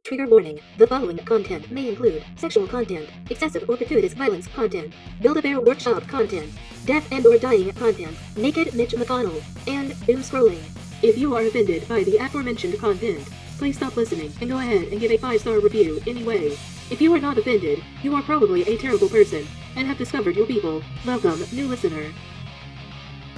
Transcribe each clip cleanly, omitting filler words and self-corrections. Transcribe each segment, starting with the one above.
Trigger warning. The following content may include sexual content, excessive or gratuitous violence content, Build-A-Bear Workshop content, death and or dying content, naked Mitch McConnell, and doom scrolling. If you are offended by the aforementioned content, please stop listening and go ahead and give a 5-star review anyway. If you are not offended, you are probably a terrible person and have discovered your people. Welcome, new listener.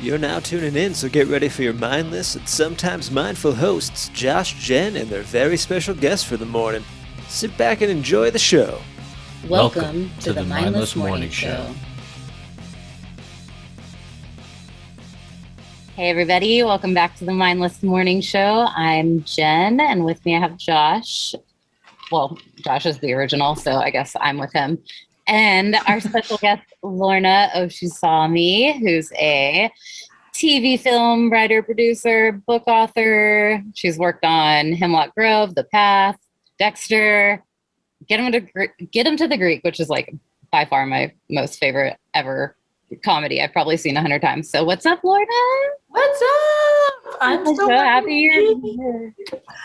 You're now tuning in, so get ready for your mindless and sometimes mindful hosts, Josh, Jenn, and their very special guest for the morning. Sit back and enjoy the show. Welcome to the Mindless Morning Show. Hey everybody, welcome back to the Mindless Morning Show. I'm Jenn, and with me I have Josh. Well, Josh is the original, so I guess I'm with him. And our special guest, Lorna Osunsanmi, who's a TV film writer, producer, book author. She's worked on Hemlock Grove, The Path, Dexter, Get Him to the Greek, which is like by far my most favorite ever comedy I've probably seen 100 times. So what's up, Lorna? What's up? I'm so happy you're here.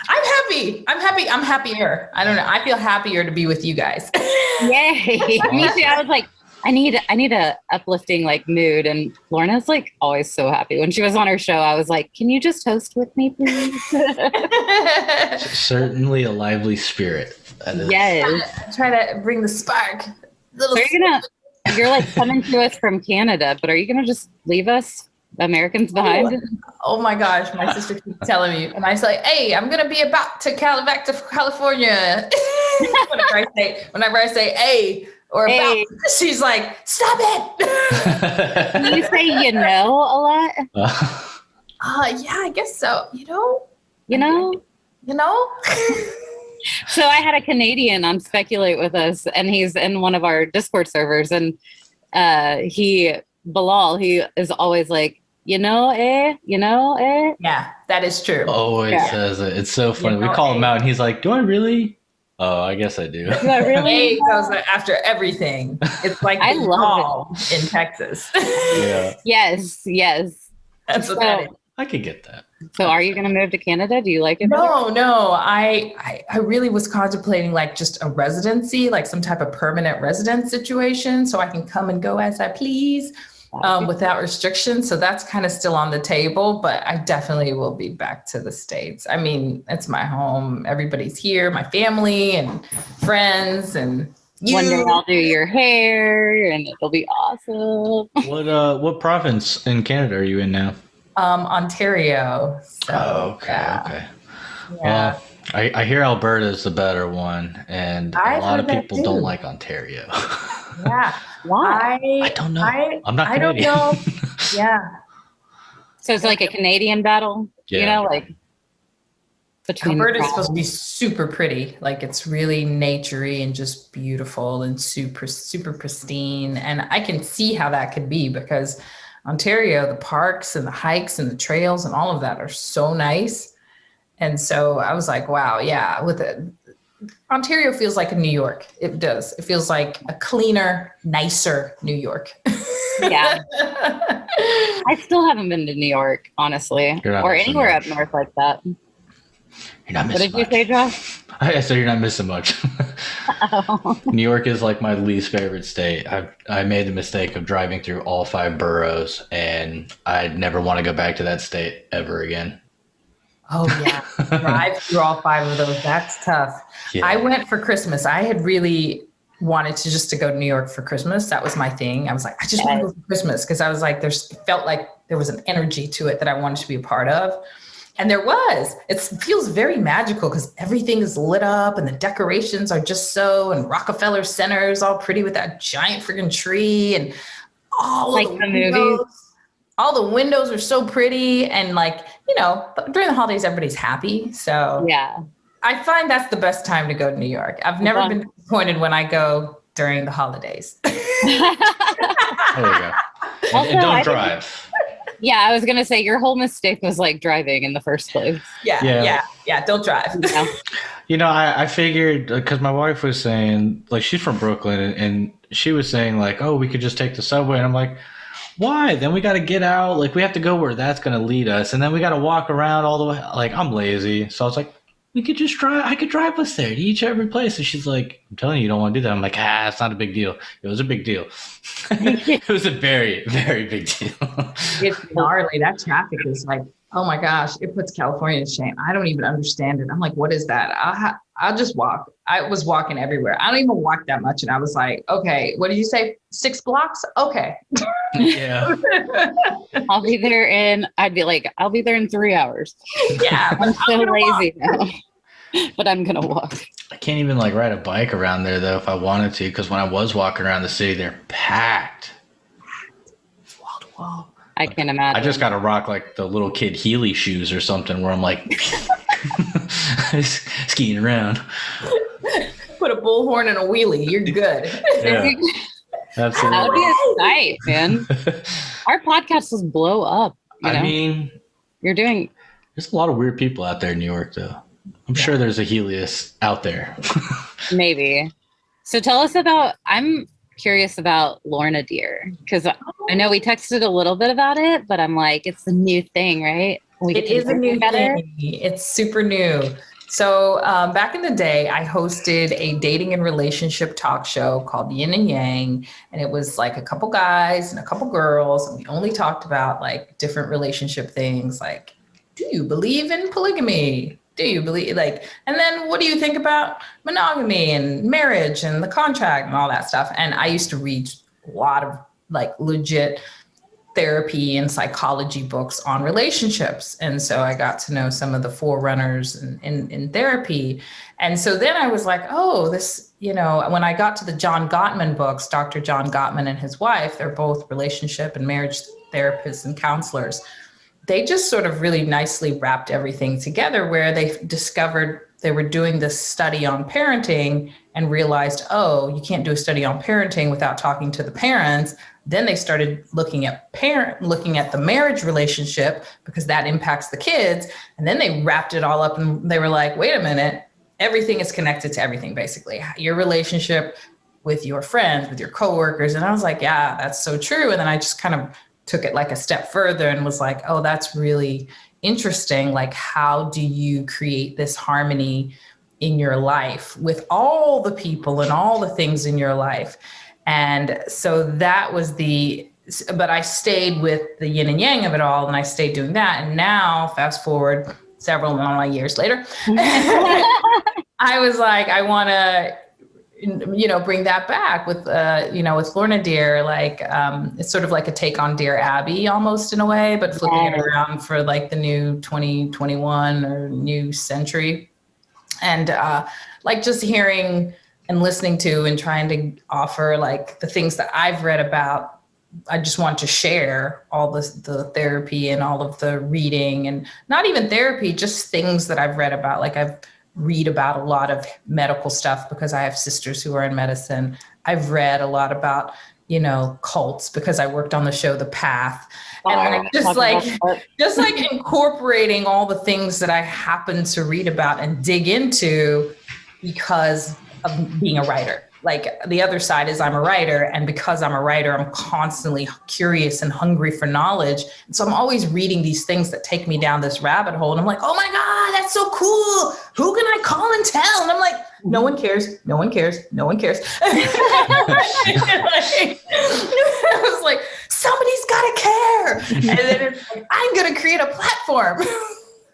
I'm happy. I'm happier. I don't know. I feel happier to be with you guys. Yay. Me too. I was like, I need a uplifting like mood, and Lorna's like always so happy. When she was on her show, I was like, can you just host with me, please? Certainly a lively spirit. Yes. I try to bring the spark. So you're like coming to us from Canada, but are you gonna just leave us Americans behind? Oh my gosh, my sister keeps telling me, and I was like, "Hey, I'm gonna be back to California." whenever I say "hey" or "about," she's like, "Stop it." Do you say "you know" a lot? Yeah, I guess so. You know. So I had a Canadian on Speculate with us, and he's in one of our Discord servers, and Bilal, he is always like, eh? Yeah, that is true. Always says it. It's so funny. We call him out, and he's like, do I really? Oh, I guess I do. Do I really? A goes after everything. It's like I love it in Texas. Yeah. Yes. That's what that is. I could get that. So are you going to move to Canada? Do you like it? No. I really was contemplating like just a residency, like some type of permanent residence situation so I can come and go as I please without restrictions. So that's kind of still on the table, but I definitely will be back to the States. I mean, it's my home. Everybody's here, my family and friends and you. One day I'll do your hair and it'll be awesome. What province in Canada are you in now? Ontario. So, okay. Yeah. Well, I hear Alberta's the better one, and a lot of people don't like Ontario. Yeah. Why? I don't know. I'm not Canadian. I don't know. Yeah. So it's like a Canadian battle, like between Alberta's supposed to be super pretty. Like it's really naturey and just beautiful and super, super pristine. And I can see how that could be because Ontario, the parks and the hikes and the trails and all of that are so nice. And so I was like, wow, yeah, Ontario feels like a New York. It does. It feels like a cleaner, nicer New York. Yeah. I still haven't been to New York, honestly, or anywhere up north like that. You're not missing What did you say, Josh? I said you're not missing much. Oh. New York is like my least favorite state. I made the mistake of driving through all 5 boroughs, and I'd never want to go back to that state ever again. Oh, yeah. Drive through all 5 of those. That's tough. Yeah. I went for Christmas. I had really wanted to go to New York for Christmas. That was my thing. I was like, I just want to go for Christmas because I was like, felt like there was an energy to it that I wanted to be a part of. And there was. It feels very magical because everything is lit up and the decorations are just so, and Rockefeller Center is all pretty with that giant freaking tree and all like of the movies. All the windows are so pretty. And like, during the holidays, everybody's happy. So yeah, I find that's the best time to go to New York. I've never been disappointed when I go during the holidays. There you go. And don't drive. Yeah, I was going to say your whole mistake was like driving in the first place. Yeah. Don't drive. I figured because my wife was saying, like, she's from Brooklyn and she was saying like, oh, we could just take the subway. And I'm like, why? Then we got to get out. Like, we have to go where that's going to lead us. And then we got to walk around all the way. Like, I'm lazy. So I was like, we could just drive. I could drive us there to each every place. And she's like, I'm telling you don't want to do that. I'm like, it's not a big deal. It was a big deal. It was a very, very big deal. It's gnarly. That traffic is like, oh my gosh, it puts California to shame. I don't even understand it. I'm like, what is that? I'll just walk. I was walking everywhere. I don't even walk that much. And I was like, okay, what did you say? 6 blocks? Okay. Yeah. I'll be there in 3 hours. Yeah. I'm so lazy now. But I'm going to walk. I can't even like ride a bike around there though if I wanted to, because when I was walking around the city, they're packed. Wall to wall. I can't imagine. I just got to rock like the little kid Heeley shoes or something where I'm like skiing around. Put a bullhorn and a wheelie. You're good. Yeah, absolutely. That would be a sight, man. Our podcast will blow up. I mean, there's a lot of weird people out there in New York, though. I'm sure there's a Helios out there. Maybe. So tell us I'm curious about Lorna Dear, because I know we texted a little bit about it, but I'm like, it's a new thing, right? It is a new thing. It's super new. So back in the day, I hosted a dating and relationship talk show called Yin and Yang. And it was like a couple guys and a couple girls. And we only talked about like different relationship things like, do you believe in polygamy? Do you believe and then what do you think about monogamy and marriage and the contract and all that stuff? And I used to read a lot of like legit therapy and psychology books on relationships. And so I got to know some of the forerunners in therapy. And so then I was like, oh, this, when I got to the John Gottman books, Dr. John Gottman and his wife, they're both relationship and marriage therapists and counselors. They just sort of really nicely wrapped everything together where they discovered they were doing this study on parenting and realized, oh, you can't do a study on parenting without talking to the parents. Then they started looking at the marriage relationship because that impacts the kids. And then they wrapped it all up and they were like, wait a minute, everything is connected to everything, basically. Your relationship with your friends, with your coworkers. And I was like, yeah, that's so true. And then I just kind of took it like a step further and was like, oh, that's really interesting. Like, how do you create this harmony in your life with all the people and all the things in your life? And so that was but I stayed with the yin and yang of it all, and I stayed doing that. And now, fast forward several years later, I was like, I want to, bring that back with, with Lorna Dear, it's sort of like a take on Dear Abby almost in a way, but flipping it around for like the new 2021 or new century. And just hearing and listening to and trying to offer like the things that I've read about. I just want to share all the therapy and all of the reading, and not even therapy, just things that I've read about. Like I've read about a lot of medical stuff because I have sisters who are in medicine. I've read a lot about, cults because I worked on the show The Path. And just like incorporating all the things that I happen to read about and dig into because of being a writer. Like the other side is I'm a writer, and because I'm a writer, I'm constantly curious and hungry for knowledge. And so I'm always reading these things that take me down this rabbit hole. And I'm like, oh my God, that's so cool. Who can I call and tell? And I'm like, no one cares. No one cares. No one cares. I was like, somebody's got to care. And then it's like, I'm going to create a platform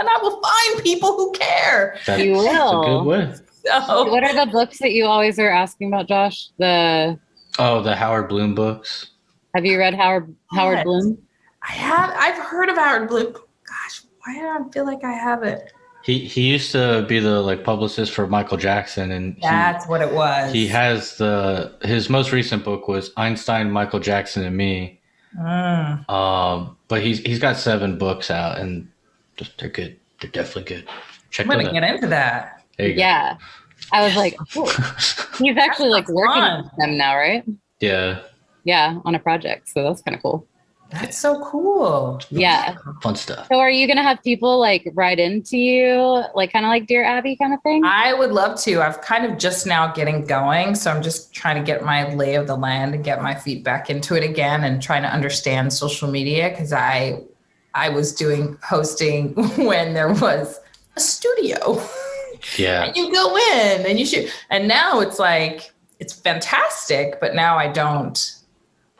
and I will find people who care. You will. That's a good way. So, what are the books that you always are asking about, Josh? The Howard Bloom books. Have you read Howard Bloom? I have. I've heard of Howard Bloom. Gosh, why do I feel like I haven't? He used to be the publicist for Michael Jackson, and that's what it was. He has his most recent book was Einstein, Michael Jackson, and Me. But he's got 7 books out, and they're good. They're definitely good. I'm gonna get into that. Yeah. I was like, oh. He's actually working with them now, right? Yeah. Yeah, on a project. So that's kind of cool. That's so cool. Yeah. Fun stuff. So are you going to have people write into you, kind of like Dear Abby kind of thing? I would love to. I've kind of just now getting going. So I'm just trying to get my lay of the land and get my feet back into it again and trying to understand social media, because I was doing hosting when there was a studio. Yeah. And you go in and you shoot. And now it's like, it's fantastic, but now I don't,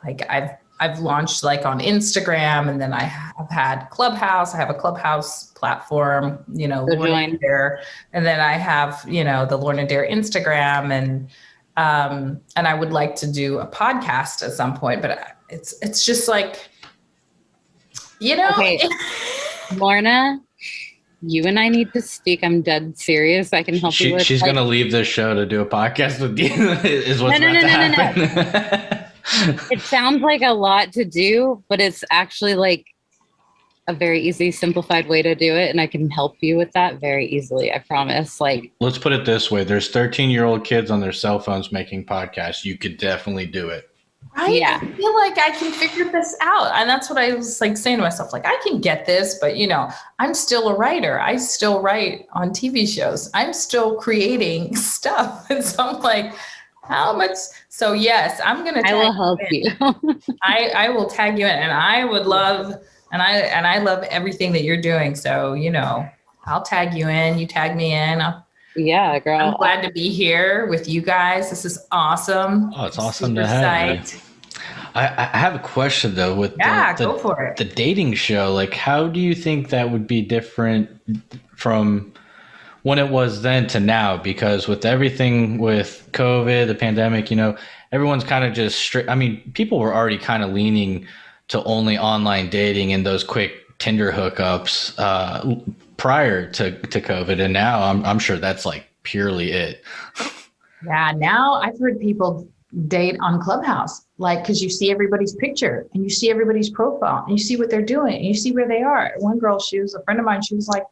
like, I've launched like on Instagram, and then I have had Clubhouse. I have a Clubhouse platform, Lorna Dear, and then I have, the Lorna Dear Instagram, and I would like to do a podcast at some point, but it's just like, Okay. Lorna, you and I need to speak. I'm dead serious. I can help you with. She's gonna leave this show to do a podcast with you. Is what's about to happen. It sounds like a lot to do, but it's actually like a very easy, simplified way to do it, and I can help you with that very easily. I promise. Like, let's put it this way: there's 13-year-old kids on their cell phones making podcasts. You could definitely do it. Right? Yeah. I feel like I can figure this out. And that's what I was like saying to myself, like, I can get this, but I'm still a writer. I still write on TV shows. I'm still creating stuff. And so I'm like, how much? So yes, I'm going to I will help you. I will tag you in, and I would love, and I love everything that you're doing. So, I'll tag you in, you tag me in. Yeah, girl. I'm glad to be here with you guys. This is awesome. Oh, it's awesome to have you. I have a question though with go for it. The dating show. Like, how do you think that would be different from when it was then to now? Because with everything with COVID, the pandemic, everyone's kind of just straight. I mean, people were already kind of leaning to only online dating and those quick Tinder hookups prior to COVID, and now I'm sure that's like purely it. Yeah, now I've heard people date on Clubhouse, like, because you see everybody's picture and you see everybody's profile and you see what they're doing and you see where they are. One girl, she was a friend of mine, she was like,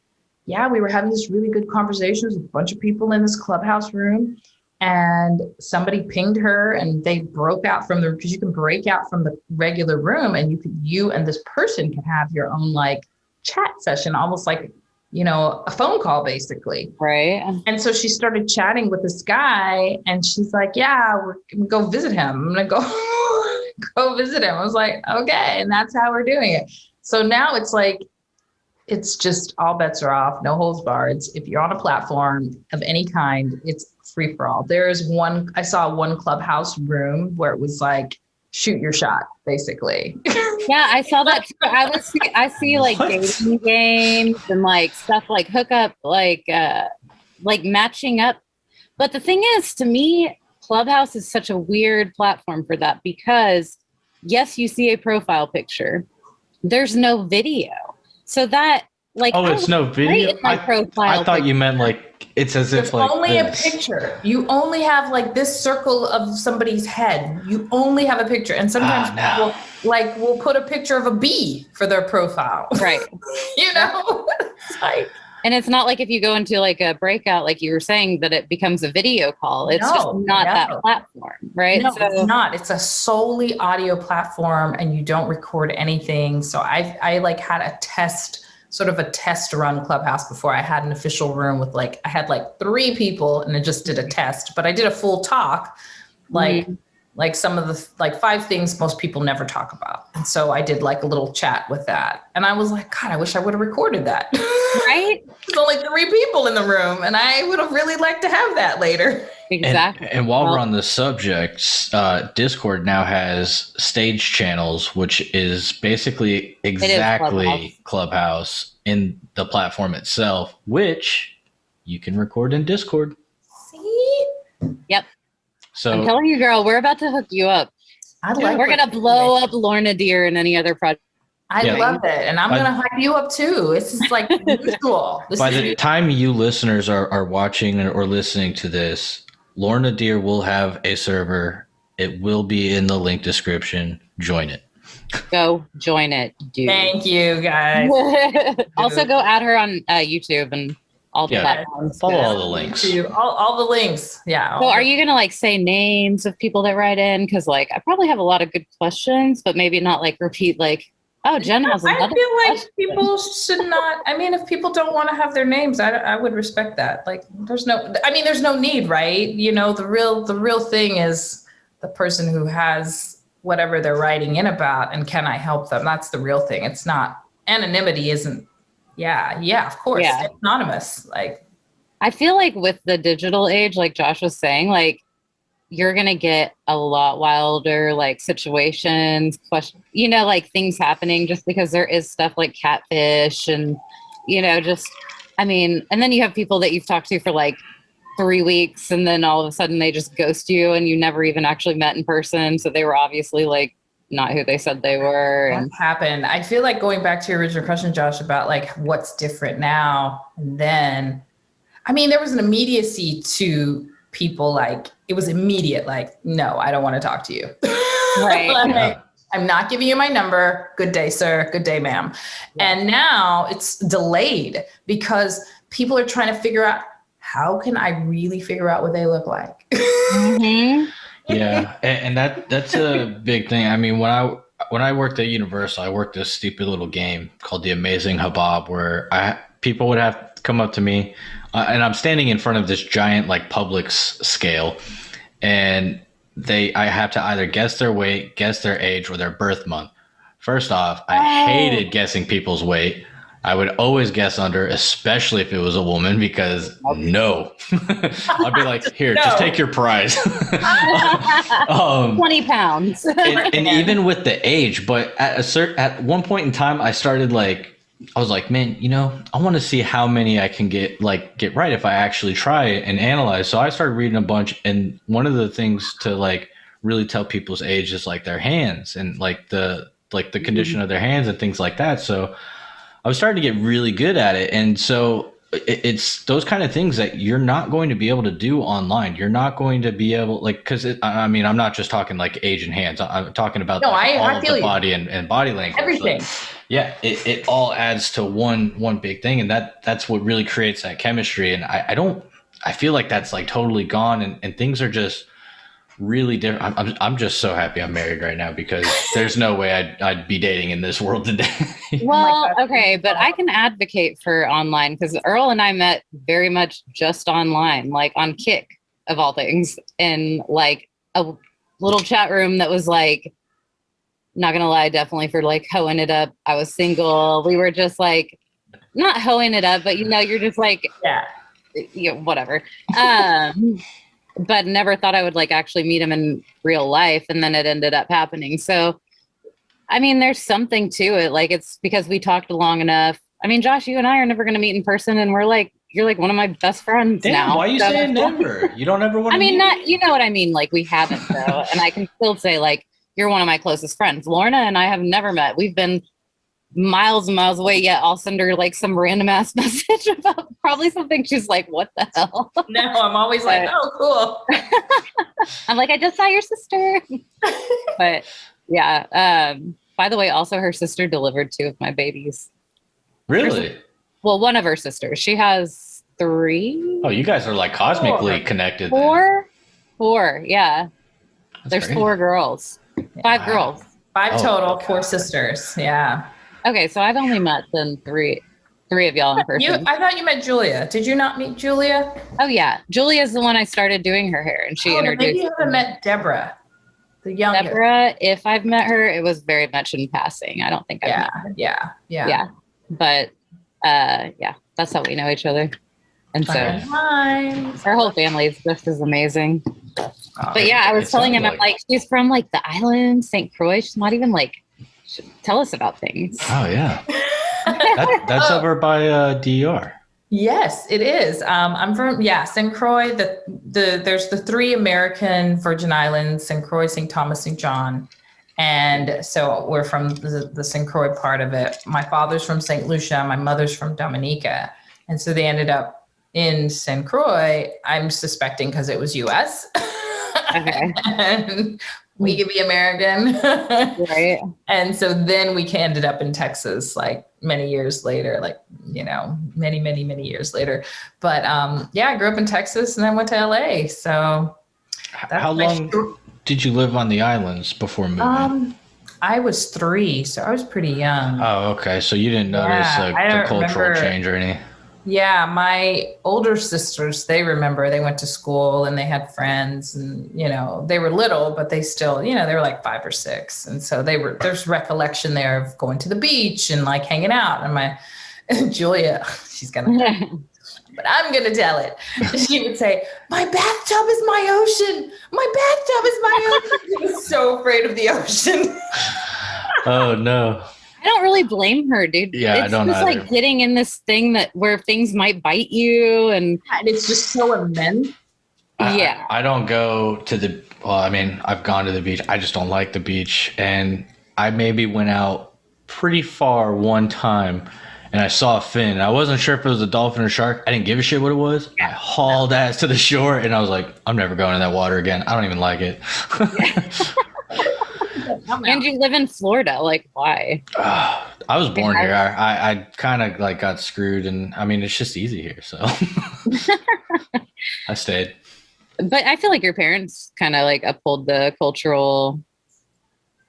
yeah, we were having this really good conversation with a bunch of people in this Clubhouse room, and somebody pinged her and they broke out from because you can break out from the regular room, and you and this person can have your own like chat session, almost like a phone call basically. Right. And so she started chatting with this guy, and she's like, yeah, we're gonna go visit him. I'm gonna go visit him. I was like, okay. And that's how we're doing it. So now it's like, it's just all bets are off, no holds barred. If you're on a platform of any kind, it's free for all. I saw one Clubhouse room where it was like, shoot your shot, basically. Yeah, I saw that too. I see like dating games and like stuff like hookup, like matching up. But the thing is, to me, Clubhouse is such a weird platform for that, because yes, you see a profile picture. There's no video. So that like, it's no video. My profile I thought you meant like it's as if like only this. A picture. You only have like this circle of somebody's head. You only have a picture, and sometimes people will put a picture of a bee for their profile. Right. It's like, and it's not like if you go into like a breakout, like you were saying, that it becomes a video call. It's just not that platform, right? No, it's not. It's a solely audio platform, and you don't record anything. So I like had a test run Clubhouse before I had an official room with I had 3 people, and I just did a test, but I did a full talk, like some of the 5 things most people never talk about. And so I did like a little chat with that. And I was like, God, I wish I would have recorded that. Right? There's only 3 people in the room, and I would have really liked to have that later. Exactly. And while we're on the subject, Discord now has stage channels, which is basically exactly Clubhouse in the platform itself, which you can record in Discord. See? Yep. So I'm telling you, girl, we're about to hook you up. We're going to blow up Lorna Dear and any other project. I love it. And I'm going to hype you up too. It's just like usual. By the time you listeners are watching or listening to this, Lorna Dear will have a server. It will be in the link description. Join it. Go join it, dude. Thank you, guys. Also, go add her on YouTube and all the platforms. Follow all the links. All the links. Yeah. So are you going to say names of people that write in? Because I probably have a lot of good questions, but maybe not repeat oh, Jen has another. I feel like people should not. I mean, if people don't want to have their names, I would respect that. There's no need, right? The real thing is the person who has whatever they're writing in about, and can I help them? That's the real thing. It's not, anonymity isn't. Yeah, of course. Yeah. It's anonymous. I feel like with the digital age, like Josh was saying, like you're going to get a lot wilder, like situations, like things happening just because there is stuff like catfish and, and then you have people that you've talked to for like 3 weeks and then all of a sudden they just ghost you and you never even actually met in person. So they were obviously like not who they said they were. What happened? I feel like going back to your original question, Josh, about like what's different now and then. I mean, there was an immediacy to people, like it was immediate, like, no, I don't want to talk to you. Right. Like, I'm not giving you my number. Good day, sir. Good day, ma'am. Yeah. And now it's delayed because people are trying to figure out, how can I really figure out what they look like? Mm-hmm. Yeah. And that's a big thing. I mean, when I worked at Universal, I worked this stupid little game called The Amazing Habab, where people would have to come up to me, and I'm standing in front of this giant like Publix scale, and I have to either guess their weight, guess their age, or their birth month. First off, I hated guessing people's weight. I would always guess under, especially if it was a woman, because no. I'd be like, here, just take your prize. 20 pounds. and even with the age, but at one point in time, I was like, man, I want to see how many I can get right if I actually try it and analyze. So I started reading a bunch, and one of the things to like really tell people's age is like their hands and like the condition of their hands and things like that. So I was starting to get really good at it. And so it's those kind of things that you're not going to be able to do online. You're not going to be able, like, because I mean, I'm not just talking like age and hands. I'm talking about all of the body and body language. Everything. So, yeah, it all adds to one big thing. And that's what really creates that chemistry. And I feel like that's like totally gone, and things are just really different. I'm just so happy I'm married right now, because there's no way I'd be dating in this world today. Well, okay, but I can advocate for online, because Earl and I met very much just online, like on Kick of all things, in like a little chat room that was like, not gonna lie, definitely for like hoeing it up. I was single. We were just like, not hoeing it up, but you're just like, whatever. But never thought I would like actually meet him in real life. And then it ended up happening. So, I mean, there's something to it. Like, it's because we talked long enough. I mean, Josh, you and I are never going to meet in person, and you're like one of my best friends. Damn, now. Why are you saying never? You don't ever want to I mean, meet you know what I mean? Like, we haven't though. And I can still say like, you're one of my closest friends. Lorna and I have never met. We've been miles and miles away, yet I'll send her like some random ass message about probably something she's like, what the hell? No, I'm always like, oh, cool. I'm like, I just saw your sister. But yeah. By the way, also her sister delivered 2 of my babies. Really? Well, one of her sisters. She has 3. Oh, you guys are like cosmically connected. 4? 4, yeah. There's great. 4 girls. 5 girls. 5 total, 4 sisters. Yeah. Okay, so I've only met then 3 of y'all in person. I thought you met Julia. Did you not meet Julia? Oh yeah, Julia's the one I started doing her hair, and she introduced. Maybe you haven't met Deborah, the youngest. Deborah, if I've met her, it was very much in passing. I don't think I've met her. Yeah. But that's how we know each other, and so her whole family is just as amazing. But yeah, I was telling him, I'm like, she's from like the island, St. Croix. She's not even like, tell us about things. Oh yeah, that's over by DR. Yes, it is. I'm from St. Croix. There's the 3 American Virgin Islands: St. Croix, St. Thomas, St. John, and so we're from the St. Croix part of it. My father's from St. Lucia. My mother's from Dominica, and so they ended up in St. Croix. I'm suspecting because it was U.S. Okay. And we could be American. Right. And so then we ended up in Texas, like many years later, many, many, many years later. But I grew up in Texas and then went to LA. So how long did you live on the islands before moving? I was 3, so I was pretty young. Oh, okay. So you didn't notice the cultural change or anything? Yeah, my older sisters, they remember. They went to school and they had friends, and they were little, but they still, they were like 5 or 6, and so there's recollection there of going to the beach and like hanging out. And my Julia, she's gonna but I'm going to tell it. She would say, my bathtub is my ocean. My bathtub is my ocean. She was so afraid of the ocean. Oh, no. I don't really blame her, dude. Yeah, it's I don't just either. like getting in this thing where things might bite you, and it's just so immense. Yeah. I don't go to the, well, I mean, I've gone to the beach. I just don't like the beach. And I maybe went out pretty far one time and I saw a fin. I wasn't sure if it was a dolphin or shark. I didn't give a shit what it was. I hauled ass to the shore and I was like, I'm never going in that water again. I don't even like it. And you live in Florida. Like, why? I was born here. I kind of like got screwed, and I mean, it's just easy here. So I stayed. But I feel like your parents kind of like uphold the cultural,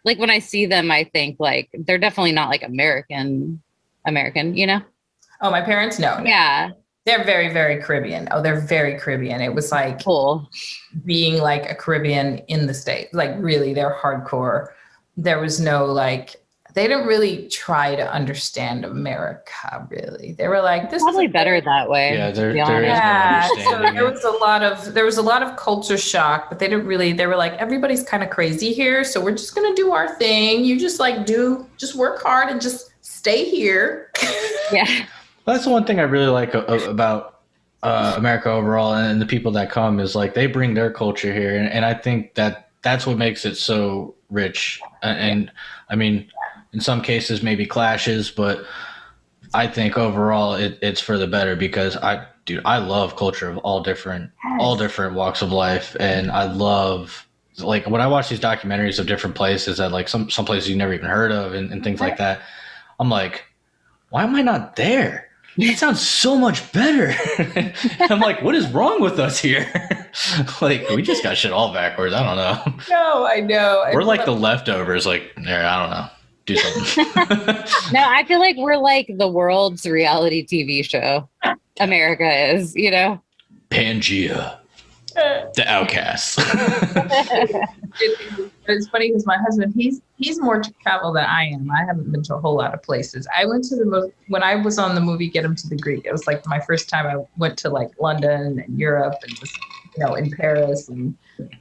like when I see them, I think like they're definitely not like American, you know? Oh, my parents? No. Yeah. They're very, very Caribbean. Oh, they're very Caribbean. It was like Cool. being like a Caribbean in the States. Like really, they're hardcore. There was no like, they didn't really try to understand America, really. They were like, this Probably is better that way. Yeah, there is no yeah. So understanding. there was a lot of culture shock, but they were like, everybody's kind of crazy here. So we're just going to do our thing. You just like just work hard and just stay here. Yeah. That's the one thing I really like about America overall, and the people that come is like they bring their culture here, and I think that's what makes it so rich. And I mean, in some cases maybe clashes, but I think overall it's for the better because I love culture of all different walks of life, and I love like when I watch these documentaries of different places that like some places you never even heard of and things like that. I'm like, why am I not there? It sounds so much better. I'm like, what is wrong with us here? Like, we just got shit all backwards. I don't know. No, I know. We're like the leftovers. Like, there, I don't know. Do something. No, I feel like we're like the world's reality TV show. America is, you know? Pangea. The outcasts. It's funny because my husband, he's more to travel than I am. I haven't been to a whole lot of places. I went to when I was on the movie Get Him to the Greek, it was like my first time I went to like London and Europe and was, in Paris and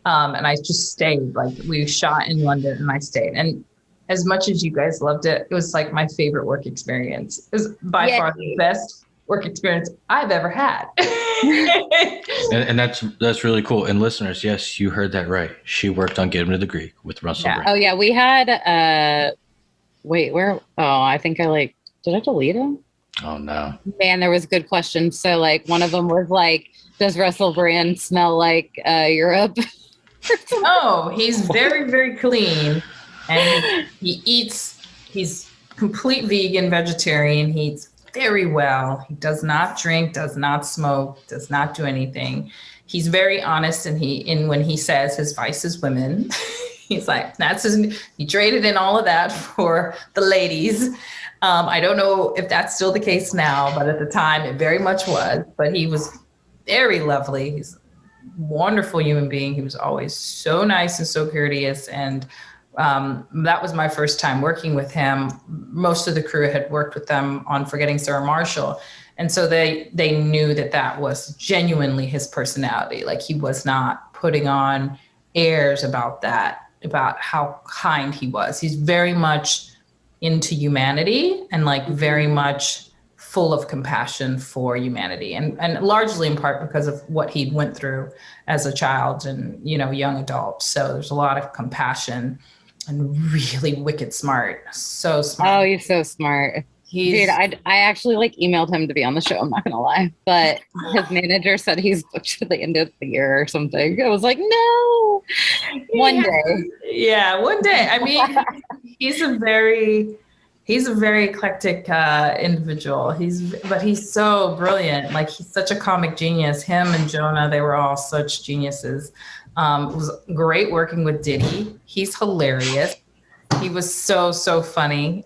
I just stayed. Like we shot in London and I stayed. And as much as you guys loved it, it was like my favorite work experience. It was by far the best work experience I've ever had. and that's really cool. And listeners, yes, you heard that right. She worked on Get Him to the Greek with Russell Brand. Oh yeah, we had wait, where? Oh, I think did I delete him? Oh no. Man, there was good questions. So like one of them was like, does Russell Brand smell like Europe? Oh, he's very, very clean. And he's complete vegan, vegetarian. He eats very well. He does not drink, does not smoke, does not do anything. He's very honest, and when he says his vice is women, he's like, he traded in all of that for the ladies. I don't know if that's still the case now, but at the time it very much was. But he was very lovely. He's a wonderful human being. He was always so nice and so courteous, and that was my first time working with him. Most of the crew had worked with them on Forgetting Sarah Marshall. And so they knew that was genuinely his personality. Like he was not putting on airs about how kind he was. He's very much into humanity and like very much full of compassion for humanity, and largely in part because of what he went through as a child and, young adult. So there's a lot of compassion. And really wicked smart. So smart. Oh, he's so smart. Dude, I actually emailed him to be on the show. I'm not going to lie. But his manager said he's booked to the end of the year or something. I was like, no. One day. Yeah, one day. I mean, he's a very eclectic individual. But he's so brilliant. Like he's such a comic genius. Him and Jonah, they were all such geniuses. It was great working with Diddy. He's hilarious. He was so, so funny.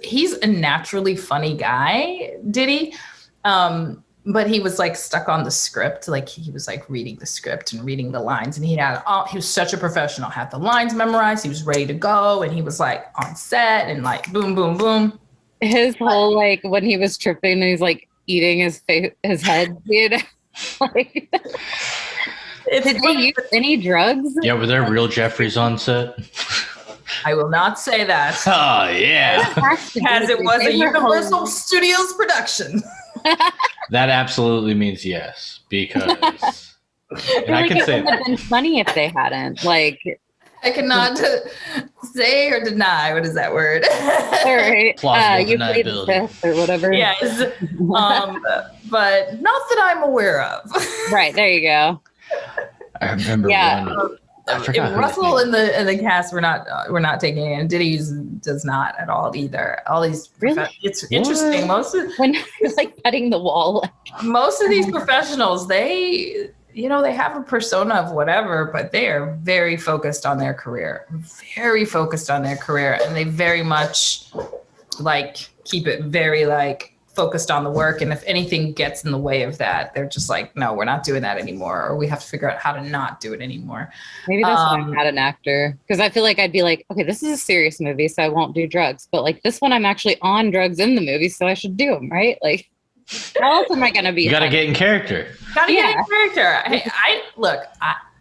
He's a naturally funny guy, Diddy. But he was like stuck on the script. Like he was like reading the script and reading the lines, and he was such a professional, had the lines memorized. He was ready to go. And he was like on set and like boom, boom, boom. His whole when he was tripping and he's like, eating his head, you know? Like, did they use any drugs? Yeah, were there real Jeffries on set? I will not say that. Oh, yeah. As it was a Universal Studios production. That absolutely means yes, because... And I can say it would have been funny if they hadn't. Like, I cannot say or deny. What is that word? All right. Plausible You played the deniability. fifth or whatever. Yes. But not that I'm aware of. Right. There you go. I remember one. I forgot who Russell his name and the cast we're not taking it, and Diddy does not at all either. All these it's interesting. When you're like cutting the wall. Most of these professionals, they have a persona of whatever, but they are very focused on their career, and they very much like keep it very like focused on the work. And if anything gets in the way of that, they're just like, no, we're not doing that anymore, or we have to figure out how to not do it anymore. Maybe that's why I'm not an actor, because I feel like I'd be like, okay, this is a serious movie, so I won't do drugs. But like this one, I'm actually on drugs in the movie, so I should do them, right? Like, how else am I gonna be? You gotta get in character. Get in character.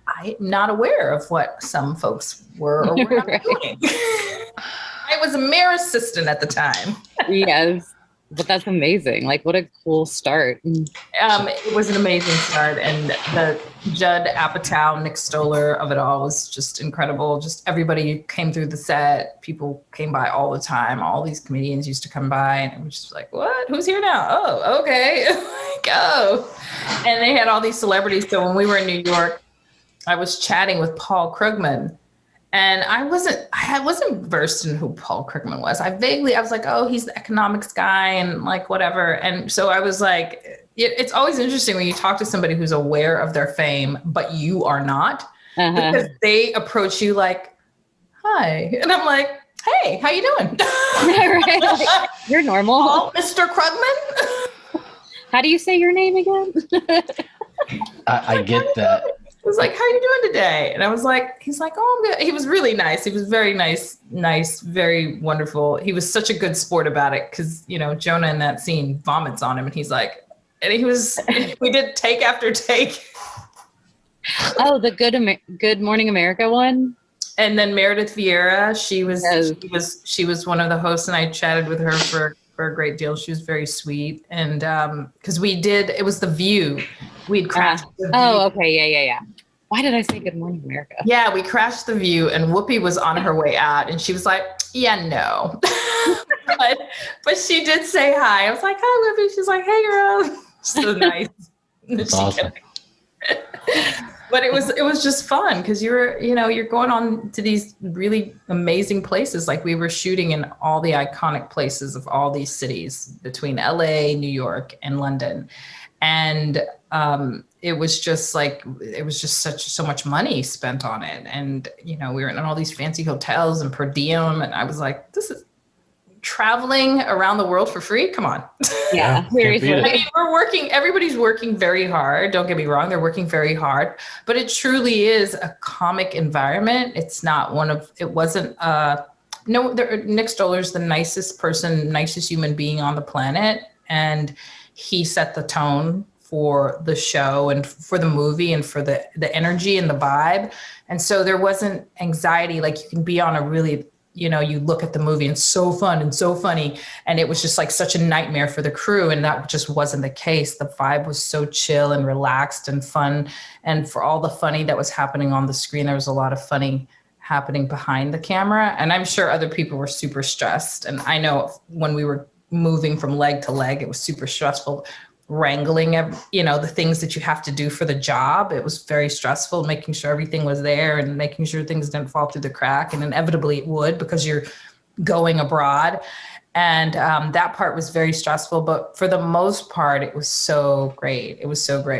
I'm not aware of what some folks were or were not doing. I was a mere assistant at the time. Yes. But that's amazing. Like, what a cool start. It was an amazing start. And the Judd Apatow, Nick Stoller of it all was just incredible. Just everybody came through the set. People came by all the time. All these comedians used to come by, and it was just like, what? Who's here now? Oh, okay. Go. And they had all these celebrities. So when we were in New York, I was chatting with Paul Krugman. And I wasn't versed in who Paul Krugman was. I was like, oh, he's the economics guy and like whatever. And so I was like, it's always interesting when you talk to somebody who's aware of their fame, but you are not, because they approach you like, hi. And I'm like, hey, how you doing? Right, like, you're normal. Oh, Mr. Krugman. How do you say your name again? I get that. I was like, how are you doing today? And I was like, he's like, oh, I'm good. He was really nice. He was very nice, very wonderful. He was such a good sport about it, because, Jonah in that scene vomits on him, and he's like, we did take after take. Oh, the Good Morning America one? And then Meredith Vieira, she was one of the hosts, and I chatted with her for a great deal. She was very sweet. And because it was The View. We'd crashed The View. Oh, okay. Yeah. Why did I say Good Morning America? Yeah, we crashed The View, and Whoopi was on her way out, and she was like, yeah, no. but she did say hi. I was like, hi, Whoopi. She's like, hey, girl. So nice. That's awesome. But it was just fun, because you're going on to these really amazing places. Like, we were shooting in all the iconic places of all these cities between LA, New York, and London. And it was just so much money spent on it. And, we were in all these fancy hotels and per diem. And I was like, this is traveling around the world for free. Come on. Yeah. I mean, everybody's working very hard. Don't get me wrong. They're working very hard, but it truly is a comic environment. It's not Nick Stoller's the nicest human being on the planet. And he set the tone for the show and for the movie and for the energy and the vibe. And so there wasn't anxiety. Like, you can be on a really, you look at the movie and so fun and so funny. And it was just like such a nightmare for the crew. And that just wasn't the case. The vibe was so chill and relaxed and fun. And for all the funny that was happening on the screen, there was a lot of funny happening behind the camera. And I'm sure other people were super stressed. And I know when we were moving from leg to leg, it was super stressful, wrangling the things that you have to do for the job. It was very stressful, making sure everything was there and making sure things didn't fall through the crack, and inevitably it would, because you're going abroad. And that part was very stressful, but for the most part, it was so great. We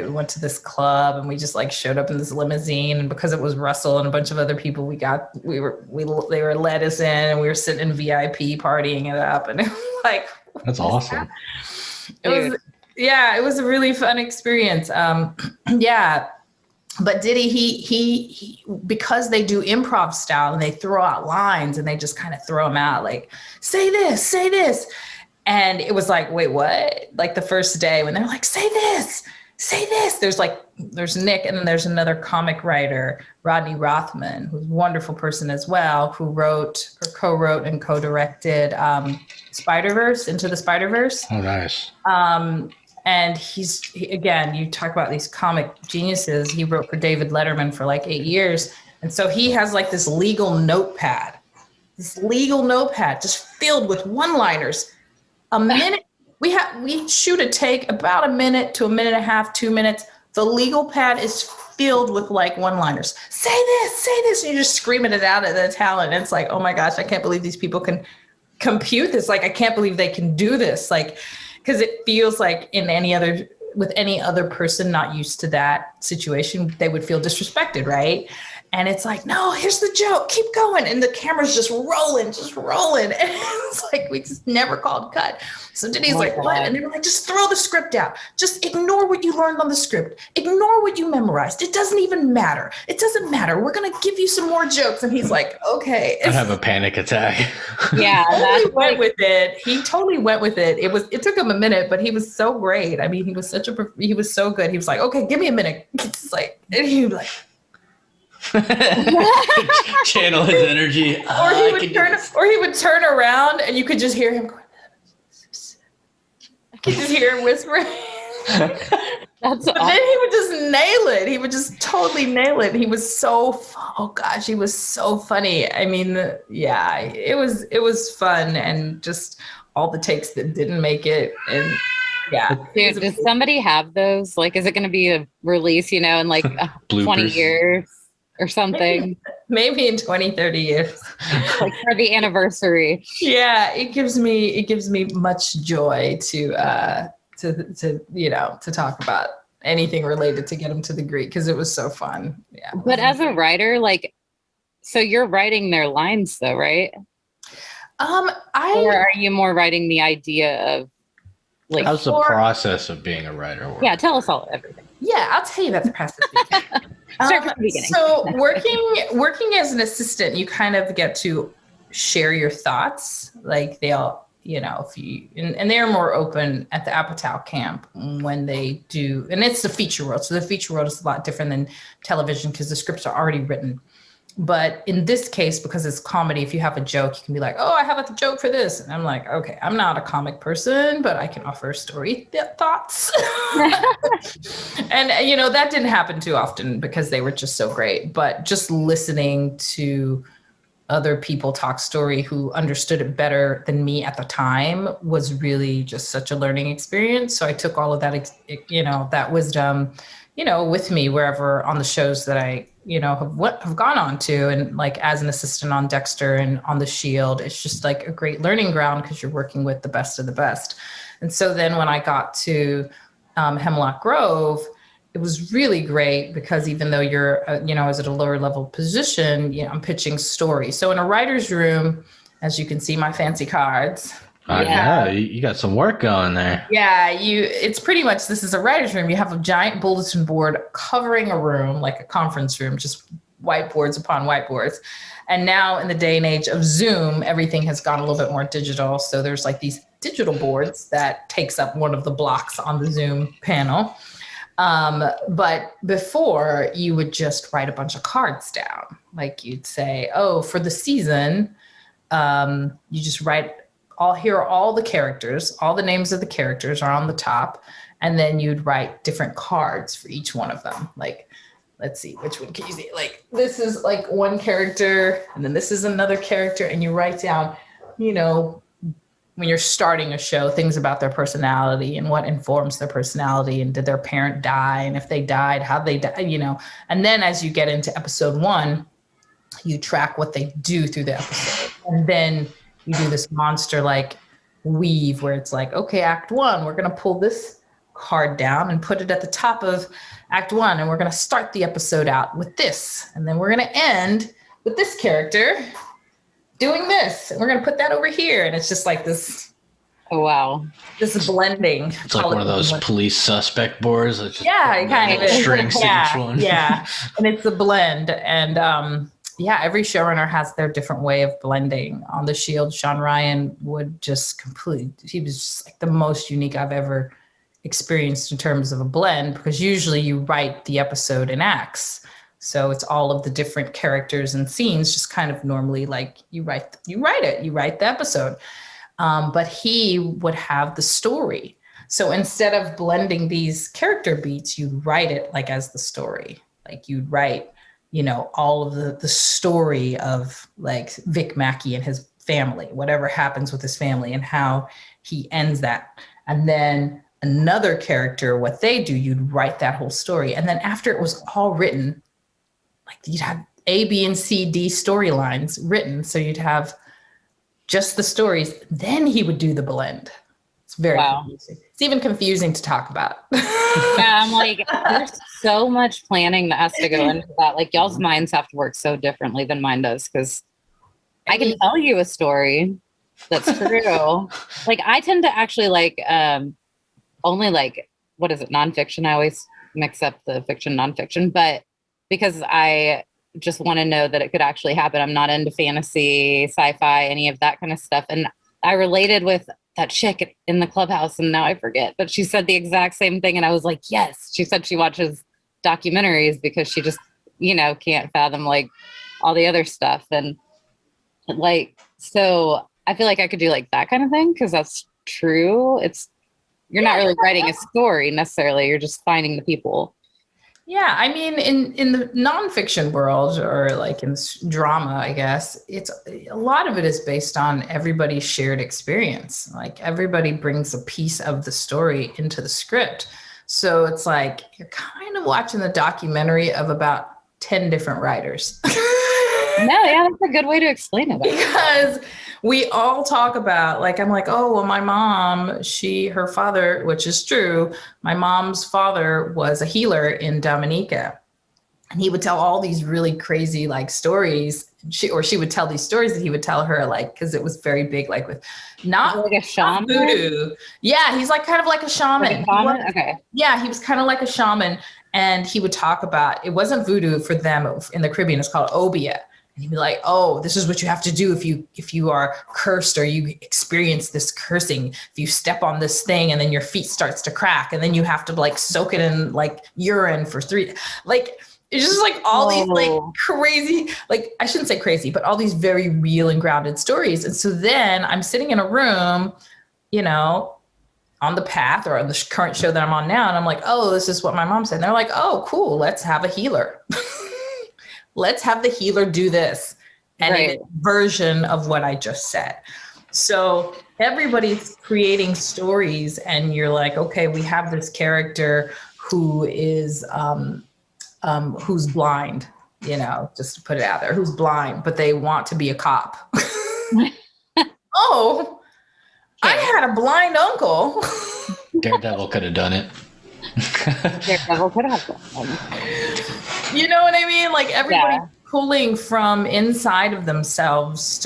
went to this club, and we just like showed up in this limousine, and because it was Russell and a bunch of other people, they were let us in, and we were sitting in VIP partying it up, and it was like, that's awesome. It was a really fun experience. But Diddy, he because they do improv style, and they throw out lines, and they just kind of throw them out like, say this. And it was like, wait, what? Like the first day when they're like, say this. There's Nick, and then there's another comic writer, Rodney Rothman, who's a wonderful person as well, who wrote or co-wrote and co-directed Spider-Verse, Into the Spider-Verse. Oh, nice. And again, you talk about these comic geniuses. He wrote for David Letterman for like 8 years. And so he has like this legal notepad just filled with one-liners. A minute. We shoot a take about a minute to a minute and a half, 2 minutes. The legal pad is filled with like one-liners. Say this. And you're just screaming it out at the talent. And it's like, oh my gosh, I can't believe these people can compute this. Like, I can't believe they can do this. Like, because it feels like with any other person not used to that situation, they would feel disrespected, right? And it's like, no, here's the joke, keep going. And the camera's just rolling. And it's like, we just never called cut. So Denny's like, what? And they were like, just throw the script out. Just ignore what you learned on the script. Ignore what you memorized. It doesn't even matter. It doesn't matter. We're going to give you some more jokes. And he's like, okay. I have a panic attack. Yeah. He went with it. He totally went with it. It took him a minute, but he was so great. I mean, he was so good. He was like, okay, give me a minute. It's like, and he was like, channel his energy. Or he would turn around and you could just hear him going, I could just hear him whispering. But then he would just nail it. He would just totally nail it. He was so, oh gosh, he was so funny. I mean, yeah, it was fun, and just all the takes that didn't make it. And yeah. Dude, does somebody have those? Like, is it going to be a release, in like 20 years? Or something. Maybe in 20, 30 years. Like for the anniversary. Yeah, it gives me much joy to talk about anything related to Get Him to the Greek, because it was so fun. Yeah. But as a writer, so you're writing their lines though, right? Or are you more writing the idea of how's the process of being a writer work? Yeah, tell us everything. Yeah, I'll tell you about the process. Start from the beginning. So working as an assistant, you kind of get to share your thoughts. Like they'll, and they're more open at the Apatow camp when they do, and it's the feature world. So the feature world is a lot different than television because the scripts are already written. But in this case, because it's comedy, if you have a joke, you can be like, oh, I have a joke for this. And I'm like, okay, I'm not a comic person, but I can offer story thoughts. And, that didn't happen too often because they were just so great. But just listening to other people talk story who understood it better than me at the time was really just such a learning experience. So I took all of that, that wisdom, with me wherever on the shows that I, have gone on to. And like as an assistant on Dexter and on The Shield, it's just like a great learning ground because you're working with the best of the best. And so then when I got to Hemlock Grove, it was really great because even though you're, is at a lower level position, I'm pitching stories. So in a writer's room, as you can see my fancy cards. Yeah, you got some work going there. Yeah, it's pretty much, this is a writer's room. You have a giant bulletin board covering a room, like a conference room, just whiteboards upon whiteboards. And now in the day and age of Zoom, everything has gone a little bit more digital. So there's like these digital boards that takes up one of the blocks on the Zoom panel. But before you would just write a bunch of cards down. Like you'd say, oh, for the season, you just write here are all the characters, all the names of the characters are on the top. And then you'd write different cards for each one of them. Like, let's see, which one can you see? Like, this is like one character, and then this is another character. And you write down, when you're starting a show, things about their personality and what informs their personality, and did their parent die? And if they died, how'd they die, And then as you get into episode 1, you track what they do through the episode. And then you do this monster like weave where it's like, okay, act 1, we're going to pull this card down and put it at the top of act 1. And we're going to start the episode out with this. And then we're going to end with this character doing this. And we're going to put that over here. And it's just like this. Oh, wow. This blending. It's like one of those police suspect boards. Yeah, it kind of is. Strings to each one. Yeah. And it's a blend. And yeah, every showrunner has their different way of blending. On The Shield, Sean Ryan would just he was just like the most unique I've ever experienced in terms of a blend, because usually you write the episode in acts. So it's all of the different characters and scenes, just kind of normally like you write the episode. But he would have the story. So instead of blending these character beats, you write it like as the story. Like you write, all of the story of like Vic Mackey and his family, whatever happens with his family and how he ends that. And then another character, what they do, you'd write that whole story. And then after it was all written, like you'd have A, B, and C, D storylines written. So you'd have just the stories. Then he would do the blend. It's very confusing. It's even confusing to talk about. Yeah, I'm like, there's so much planning that has to go into that. Like y'all's minds have to work so differently than mine does, because I can tell you a story that's true. Like I tend to actually like only like, what is it, nonfiction? I always mix up the fiction, nonfiction, but because I just want to know that it could actually happen. I'm not into fantasy, sci-fi, any of that kind of stuff. And I related with that chick in the clubhouse, and now I forget, but she said the exact same thing. And I was like, yes. She said she watches documentaries because she just, can't fathom like all the other stuff. And like, so I feel like I could do like that kind of thing, because that's true. You're not really writing a story necessarily. You're just finding the people. Yeah, I mean, in the nonfiction world, or like in drama, I guess, it's a lot of it is based on everybody's shared experience. Like everybody brings a piece of the story into the script. So it's like you're kind of watching the documentary of about 10 different writers. No, yeah, that's a good way to explain it. Because we all talk about, like, I'm like, oh, well, my mom, her father, which is true, my mom's father was a healer in Dominica. And he would tell all these really crazy, like, stories. She would tell these stories that he would tell her, like, because it was very big, like, with not like a shaman. Voodoo. Yeah, he's like kind of like a shaman. Okay. Yeah, he was kind of like a shaman. And he would talk about, it wasn't voodoo for them in the Caribbean, it's called obia. And he'd be like, oh, this is what you have to do if you are cursed, or you experience this cursing. If you step on this thing and then your feet starts to crack, and then you have to like soak it in like urine for 3, like, it's just like all these like crazy, like I shouldn't say crazy, but all these very real and grounded stories. And so then I'm sitting in a room, on the path or on the current show that I'm on now. And I'm like, oh, this is what my mom said. And they're like, oh, cool. Let's have a healer. Let's have the healer do this. And a version of what I just said. So everybody's creating stories, and you're like, okay, we have this character who is, who's blind, just to put it out there, who's blind, but they want to be a cop. Oh, I had a blind uncle. Daredevil could have done it. Daredevil could have done it. You know what I mean? Like everybody pulling from inside of themselves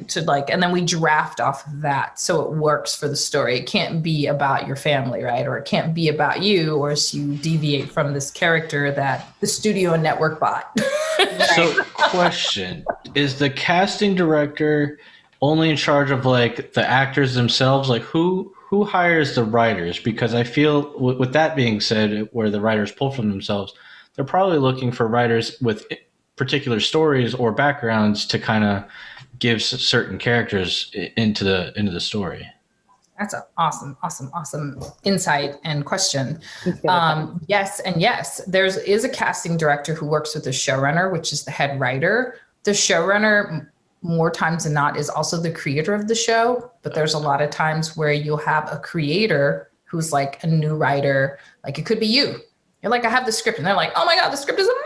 to like, and then we draft off of that. So it works for the story. It can't be about your family, right? Or it can't be about you, or else you deviate from this character that the studio and network bought. So question, is the casting director only in charge of like the actors themselves? Like who hires the writers? Because I feel with that being said, where the writers pull from themselves, they're probably looking for writers with particular stories or backgrounds to kind of give certain characters into the story. That's an awesome insight and question. Yes and yes. There is a casting director who works with the showrunner, which is the head writer. The showrunner, more times than not, is also the creator of the show. But there's a lot of times where you'll have a creator who's like a new writer. Like it could be you. You're like, I have the script. And they're like, oh my God, the script is amazing.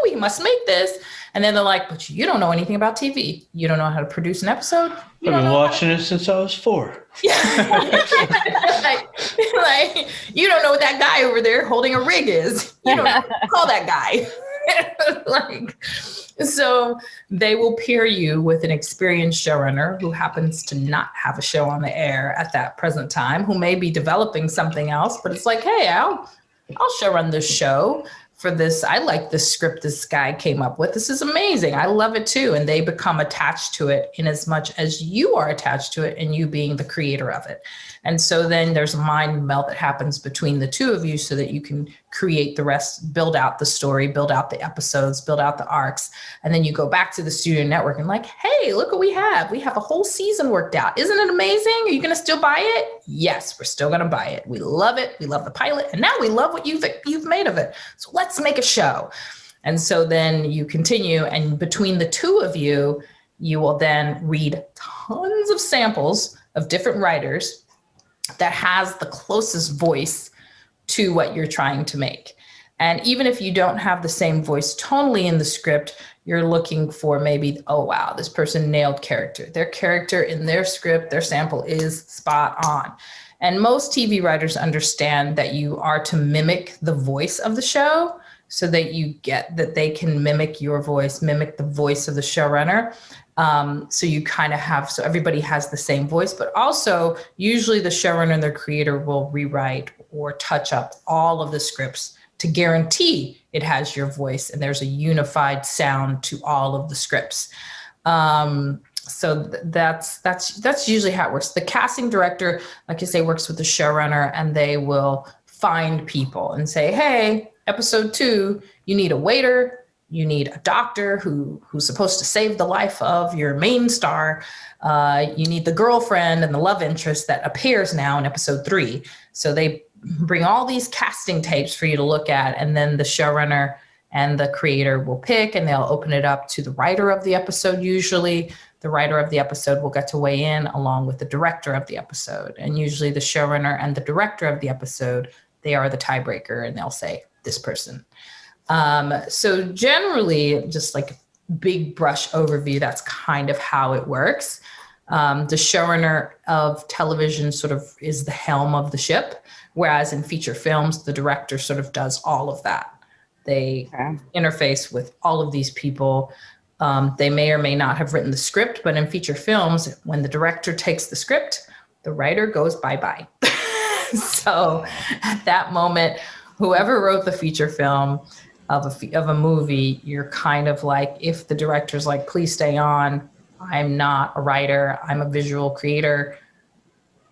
We must make this. And then they're like, but you don't know anything about TV. You don't know how to produce an episode. I've been watching it since I was 4. Yeah. like, you don't know what that guy over there holding a rig is. You don't know what to call that guy. So they will pair you with an experienced showrunner who happens to not have a show on the air at that present time, who may be developing something else, but it's like, hey, I'll show run this show for this. I like this script this guy came up with. This is amazing. I love it too. And they become attached to it in as much as you are attached to it and you being the creator of it. And so then there's a mind melt that happens between the two of you so that you can create the rest, build out the story, build out the episodes, build out the arcs. And then you go back to the studio network and like, hey, look what we have. We have a whole season worked out. Isn't it amazing? Are you going to still buy it? Yes, we're still going to buy it. We love it. We love the pilot. And now we love what you've made of it. So let's make a show. And so then you continue. And between the two of you, you will then read tons of samples of different writers that has the closest voice to what you're trying to make. And even if you don't have the same voice tonally in the script, you're looking for maybe, oh, wow, this person nailed character. Their character in their script, their sample is spot on. And most TV writers understand that you are to mimic the voice of the show so that you get that they can mimic your voice, mimic the voice of the showrunner. So you kind of have, so everybody has the same voice, but also usually the showrunner and their creator will rewrite or touch up all of the scripts to guarantee it has your voice and there's a unified sound to all of the scripts. So that's usually how it works. The casting director, like I say, works with the showrunner and they will find people and say, hey, episode 2, you need a waiter. You need a doctor who's supposed to save the life of your main star. You need the girlfriend and the love interest that appears now in episode 3. So they bring all these casting tapes for you to look at. And then the showrunner and the creator will pick and they'll open it up to the writer of the episode. Usually the writer of the episode will get to weigh in along with the director of the episode. And usually the showrunner and the director of the episode, they are the tiebreaker and they'll say this person. So generally, just like big brush overview, that's kind of how it works. The showrunner of television sort of is the helm of the ship, whereas in feature films, the director sort of does all of that. They interface with all of these people. They may or may not have written the script, but in feature films, when the director takes the script, the writer goes bye-bye. So at that moment, whoever wrote the feature film of a movie, you're kind of like, if the director's like, please stay on, I'm not a writer, I'm a visual creator.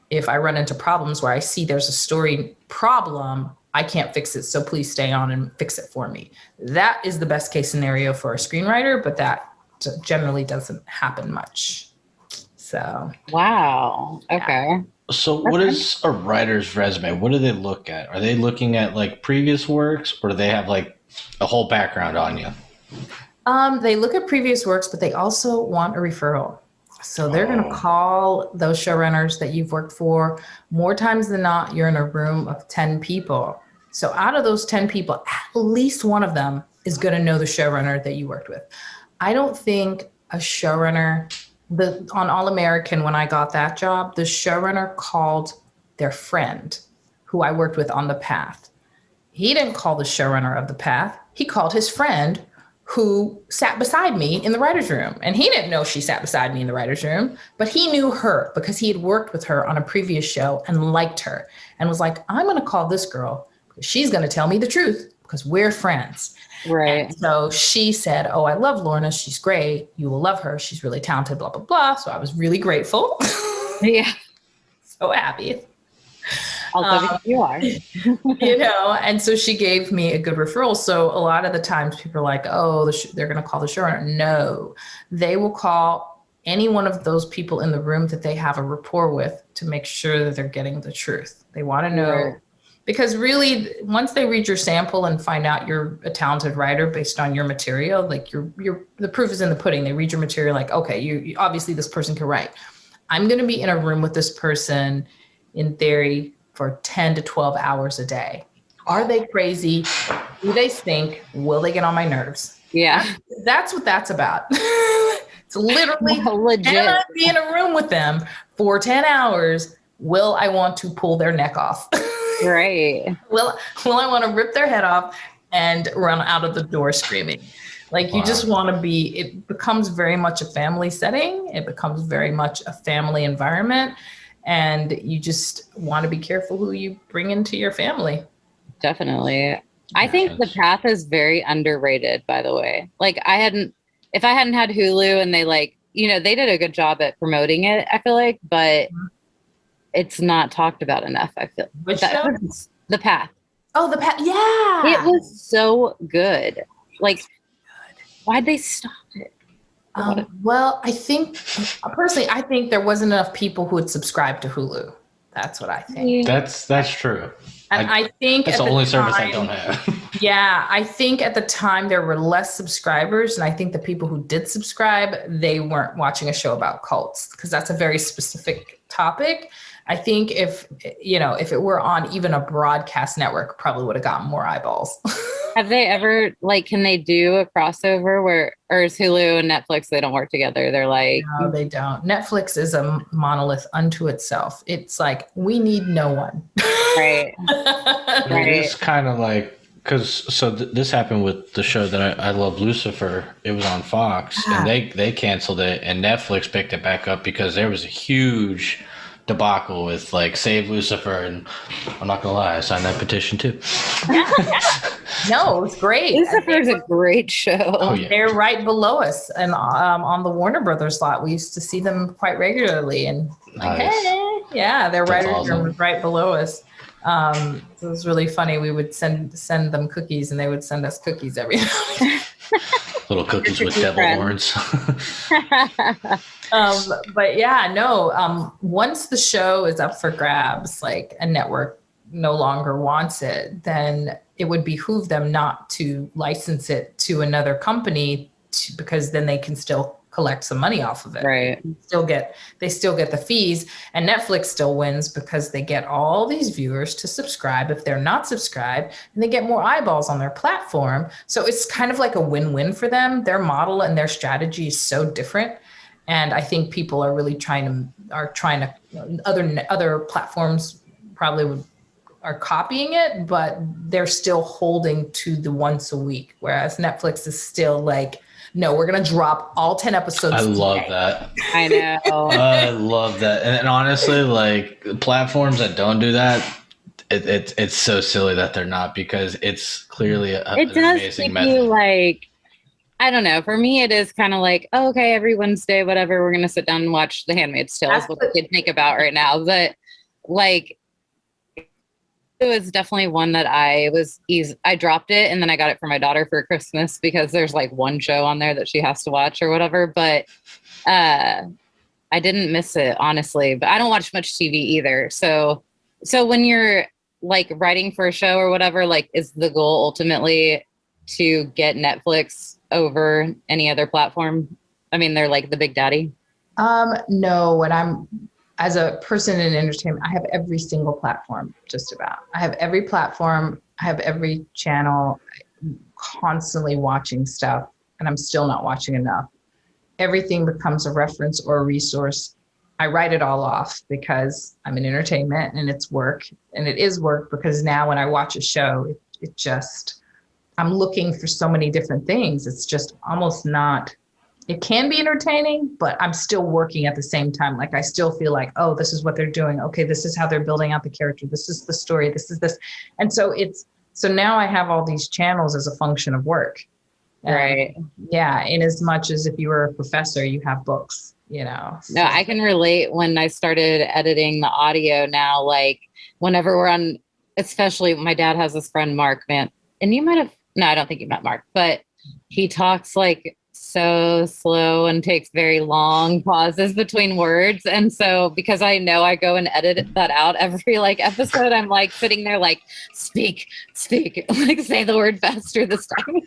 If I run into problems where I see there's a story problem, I can't fix it, so please stay on and fix it for me. That is the best case scenario for a screenwriter, but that generally doesn't happen much. So. Wow. Okay. Yeah. So what is a writer's resume? What do they look at? Are they looking at like previous works or do they have like a whole background on you? They look at previous works, but they also want a referral. So they're going to call those showrunners that you've worked for. More times than not, you're in a room of 10 people. So out of those 10 people, at least one of them is going to know the showrunner that you worked with. I don't think a showrunner, on All American, when I got that job, the showrunner called their friend who I worked with on The Path. He didn't call the showrunner of The Path. He called his friend who sat beside me in the writer's room. And he didn't know she sat beside me in the writer's room, but he knew her because he had worked with her on a previous show and liked her and was like, I'm going to call this girl because she's going to tell me the truth because we're friends. Right. And so she said, oh, I love Lorna. She's great. You will love her. She's really talented, blah, blah, blah. So I was really grateful. Yeah. So happy. You are. And so she gave me a good referral. So a lot of the times people are like, oh, they're going to call the showrunner. No, they will call any one of those people in the room that they have a rapport with to make sure that they're getting the truth. They want to know. Right. Because really, once they read your sample and find out you're a talented writer based on your material, like the proof is in the pudding. They read your material like, okay, you obviously this person can write. I'm going to be in a room with this person in theory for 10 to 12 hours a day. Are they crazy? Do they stink? Will they get on my nerves? Yeah. That's what that's about. It's literally, legit. Can I be in a room with them for 10 hours? Will I want to pull their neck off? Right. Will I want to rip their head off and run out of the door screaming? Like, you just want to be, it becomes very much a family setting. It becomes very much a family environment. And you just want to be careful who you bring into your family. Definitely. I think The Path is very underrated, by the way. Like if I hadn't had Hulu and they they did a good job at promoting it, I feel like, but it's not talked about enough. I feel Which show? The Path. Oh, The Path. Yeah. It was so good. Like, why'd they stop it? Well, I think personally, I think there wasn't enough people who would subscribe to Hulu. That's what I think. That's true. And I think that's at the only service I time, don't have. Yeah, I think at the time there were less subscribers, and I think the people who did subscribe, they weren't watching a show about cults because that's a very specific topic. I think if it were on even a broadcast network, probably would have gotten more eyeballs. Have they ever can they do a crossover or is Hulu and Netflix, they don't work together? They're like, no, they don't. Netflix is a monolith unto itself. It's like, we need no one. Right. Right. It's kind of like, because this happened with the show that I love, Lucifer. It was on Fox and they canceled it, and Netflix picked it back up because there was a huge debacle with like Save Lucifer, and I'm not gonna lie, I signed that petition too. No, it was great. Lucifer is a great show. Oh, yeah. They're right below us, and on the Warner Brothers lot, we used to see them quite regularly. And like, Nice. hey, yeah, they're That's right awesome. right below us. So it was really funny. We would send them cookies, and they would send us cookies every night. Little cookies with devil horns. But yeah, no. Once the show is up for grabs, like a network no longer wants it, then it would behoove them not to license it to another company because then they can still collect some money off of it. Right. They still get the fees, and Netflix still wins because they get all these viewers to subscribe if they're not subscribed, and they get more eyeballs on their platform. So it's kind of like a win-win for them. Their model and their strategy is so different. And I think people are really trying to other platforms probably are copying it, but they're still holding to the once a week. Whereas Netflix is still like, no, we're going to drop all 10 episodes. I love today. that. I know. I love that. And honestly, like platforms that don't do that, it's so silly that they're not, because it's clearly an It does amazing keep method. you like, I don't know. For me, it is kind of like, oh, okay, every Wednesday, whatever, we're going to sit down and watch The Handmaid's Tale is what I could think about right now. But like, it was definitely one that I dropped it, and then I got it for my daughter for Christmas because there's like one show on there that she has to watch or whatever. But I didn't miss it, honestly. But I don't watch much TV either. So when you're like writing for a show or whatever, like, is the goal ultimately to get Netflix over any other platform? I mean, they're like the big daddy. No, when I'm as a person in entertainment, I have every single platform, just about. I have every platform. I have every channel. I'm constantly watching stuff, and I'm still not watching enough. Everything becomes a reference or a resource. I write it all off because I'm in entertainment and it's work, and it is work because now when I watch a show, it just, I'm looking for so many different things. It's just almost not, it can be entertaining, but I'm still working at the same time. Like, I still feel like, oh, this is what they're doing. Okay, this is how they're building out the character. This is the story. This is this. And so so now I have all these channels as a function of work. Right. Yeah. In as much as if you were a professor, you have books, No, I can relate. When I started editing the audio now, like whenever we're on, especially my dad has this friend, Mark, man, and I don't think you met Mark, but he talks like so slow and takes very long pauses between words. And so because I know I go and edit that out every like episode, I'm like sitting there like, speak, like say the word faster this time.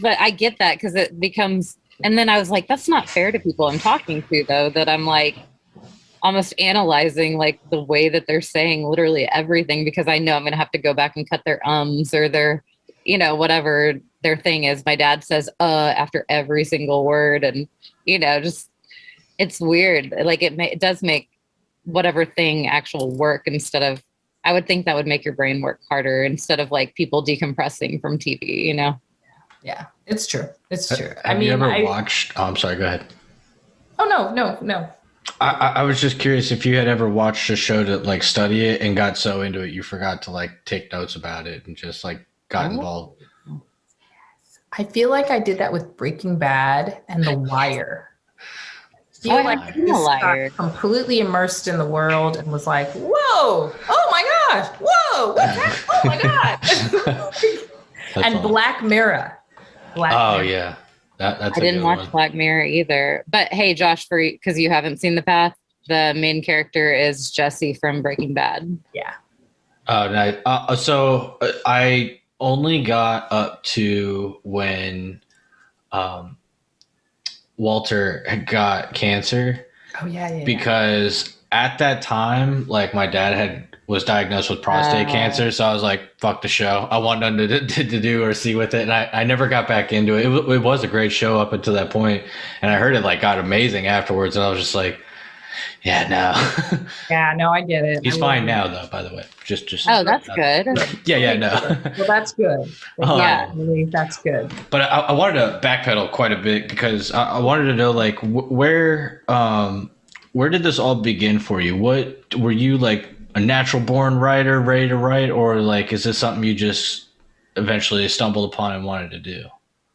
But I get that because it becomes, and then I was like, that's not fair to people I'm talking to, though, that I'm like almost analyzing like the way that they're saying literally everything, because I know I'm going to have to go back and cut their ums or their, whatever their thing is. My dad says after every single word, and just, it's weird. Like it does make whatever thing actual work, instead of, I would think that would make your brain work harder instead of like people decompressing from TV. Yeah, it's true. It's true. Have you ever watched? Oh, I'm sorry. Go ahead. Oh no. I was just curious if you had ever watched a show to like study it and got so into it you forgot to like take notes about it and just like got involved. I feel like I did that with Breaking Bad and The Wire. I feel I like haven't I seen The just Wire. got completely immersed in the world and was like, whoa, oh my gosh, whoa, what's that? Oh my God. And awesome. Black Mirror. Oh yeah, that's I a didn't good watch one. Black Mirror either. But hey, Josh, because you haven't seen The Path, the main character is Jesse from Breaking Bad. Yeah. Oh, nice. I only got up to when Walter had got cancer Oh yeah. because at that time, like my dad was diagnosed with prostate cancer, so I was like, "Fuck the show." I want nothing to do or see with it, and I never got back into it. It was a great show up until that point, and I heard it like got amazing afterwards, and I was just like, "Yeah, no." Yeah, no, I get it. He's I fine will. now, though. By the way, just Oh, that's good. yeah, no. Well, that's good. Yeah. Really, that's good. But I wanted to backpedal quite a bit because I wanted to know, like, where did this all begin for you? What were you like a natural born writer, ready to write, or like is this something you just eventually stumbled upon and wanted to do?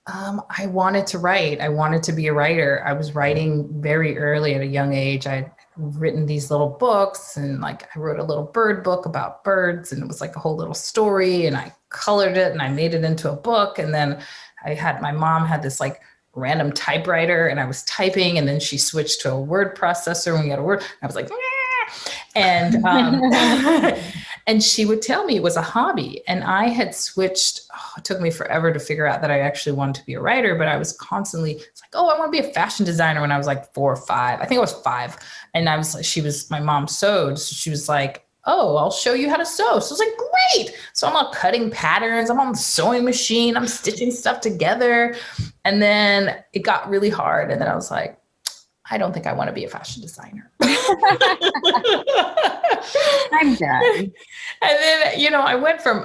I wanted to write. I wanted to be a writer. I was writing very early at a young age. I'd written these little books and like I wrote a little bird book about birds and it was like a whole little story and I colored it and I made it into a book. And then my mom had this like random typewriter and I was typing and then she switched to a word processor when we got a word. I was like, and and she would tell me it was a hobby. And I had switched. It took me forever to figure out that I actually wanted to be a writer, but I was constantly, it's like, oh, I want to be a fashion designer when I was like 4 or 5. I think I was 5. And my mom sewed. So she was like, oh, I'll show you how to sew. So I was like, great. So I'm all cutting patterns. I'm on the sewing machine. I'm stitching stuff together. And then it got really hard. And then I was like, I don't think I want to be a fashion designer. I'm done. And then, I went from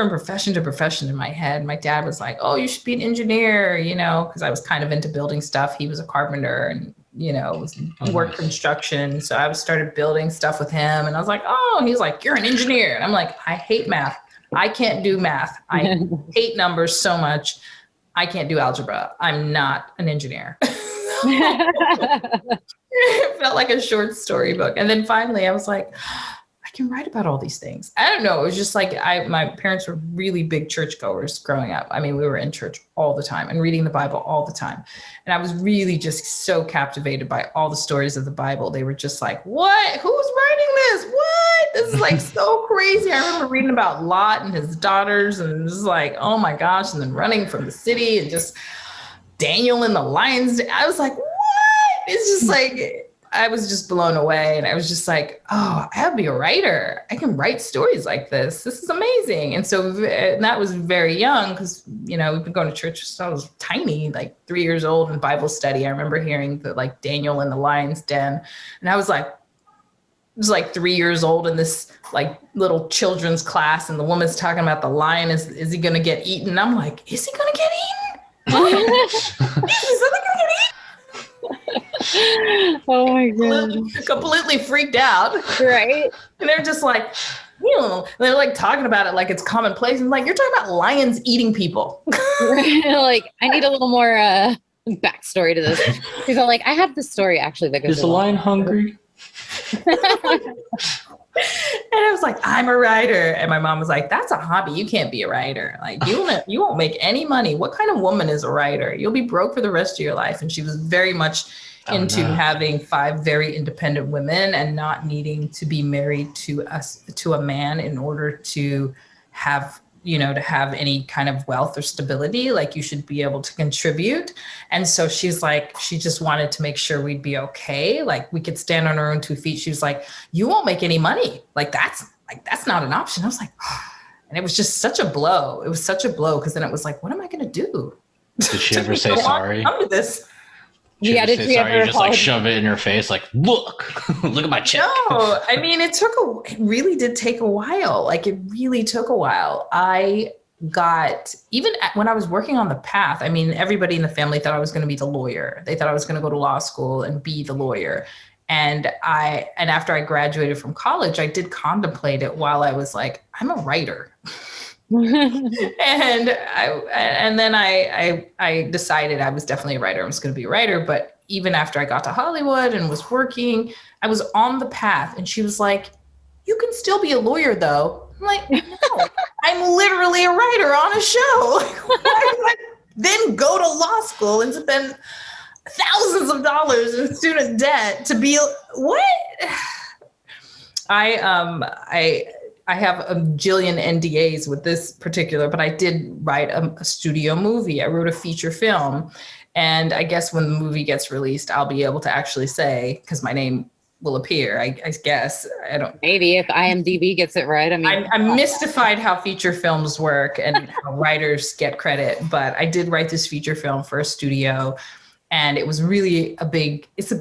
profession to profession in my head. My dad was like, oh, you should be an engineer, because I was kind of into building stuff. He was a carpenter and, worked construction. So I started building stuff with him. And I was like, oh, he's like, you're an engineer. And I'm like, I hate math. I can't do math. I hate numbers so much. I can't do algebra. I'm not an engineer. It felt like a short story book. And then finally I was like, I can write about all these things. I don't know. It was just like my parents were really big churchgoers growing up. I mean, we were in church all the time and reading the Bible all the time. And I was really just so captivated by all the stories of the Bible. They were just like, what? Who's writing this? What? This is like so crazy. I remember reading about Lot and his daughters and it was like, oh my gosh. And then running from the city and just Daniel in the lions. I was like, what? It's just like, I was just blown away. And I was just like, oh, I have to be a writer. I can write stories like this. This is amazing. And so that was very young because, we've been going to church since I was tiny, like 3 years old in Bible study. I remember hearing the like Daniel in the lion's den. And I was like 3 years old in this like little children's class. And the woman's talking about the lion. Is he going to get eaten? I'm like, is he going to get eaten? Is something going to get eaten? Oh my god! Completely freaked out, right? And they're just like, they're like talking about it like it's commonplace. And like, you're talking about lions eating people. Like, I need a little more backstory to this because I'm like, I have this story actually that goes. Is the lion hungry? And I was like, I'm a writer. And my mom was like, that's a hobby. You can't be a writer. Like you won't make any money. What kind of woman is a writer? You'll be broke for the rest of your life. And she was very much into having 5 very independent women and not needing to be married to a man in order to have, to have any kind of wealth or stability. Like you should be able to contribute. And so she's like, she just wanted to make sure we'd be okay. Like we could stand on our own 2 feet. She was like, you won't make any money. That's not an option. I was like, and it was just such a blow. It was such a blow. Cause then it was like, what am I going to do? Did she ever say sorry? Come to this. Yeah, did she ever just like shove it in her face? Like, look at my check. No, I mean, it really did take a while. Like it really took a while. I got, even when I was working on The Path, I mean, everybody in the family thought I was going to be the lawyer. They thought I was going to go to law school and be the lawyer. And after I graduated from college, I did contemplate it while I was like, I'm a writer. And then I decided I was definitely a writer. I was going to be a writer. But even after I got to Hollywood and was working, I was on the path. And she was like, you can still be a lawyer, though. I'm like, no, I'm literally a writer on a show. Why would I then go to law school and spend thousands of dollars in student debt to be what? I have a jillion NDAs with this particular, but I did write a studio movie. I wrote a feature film, and I guess when the movie gets released, I'll be able to actually say, because my name will appear. I guess I don't. Maybe if IMDb gets it right. I mean, I'm mystified how feature films work and how writers get credit, but I did write this feature film for a studio. And it was really it's a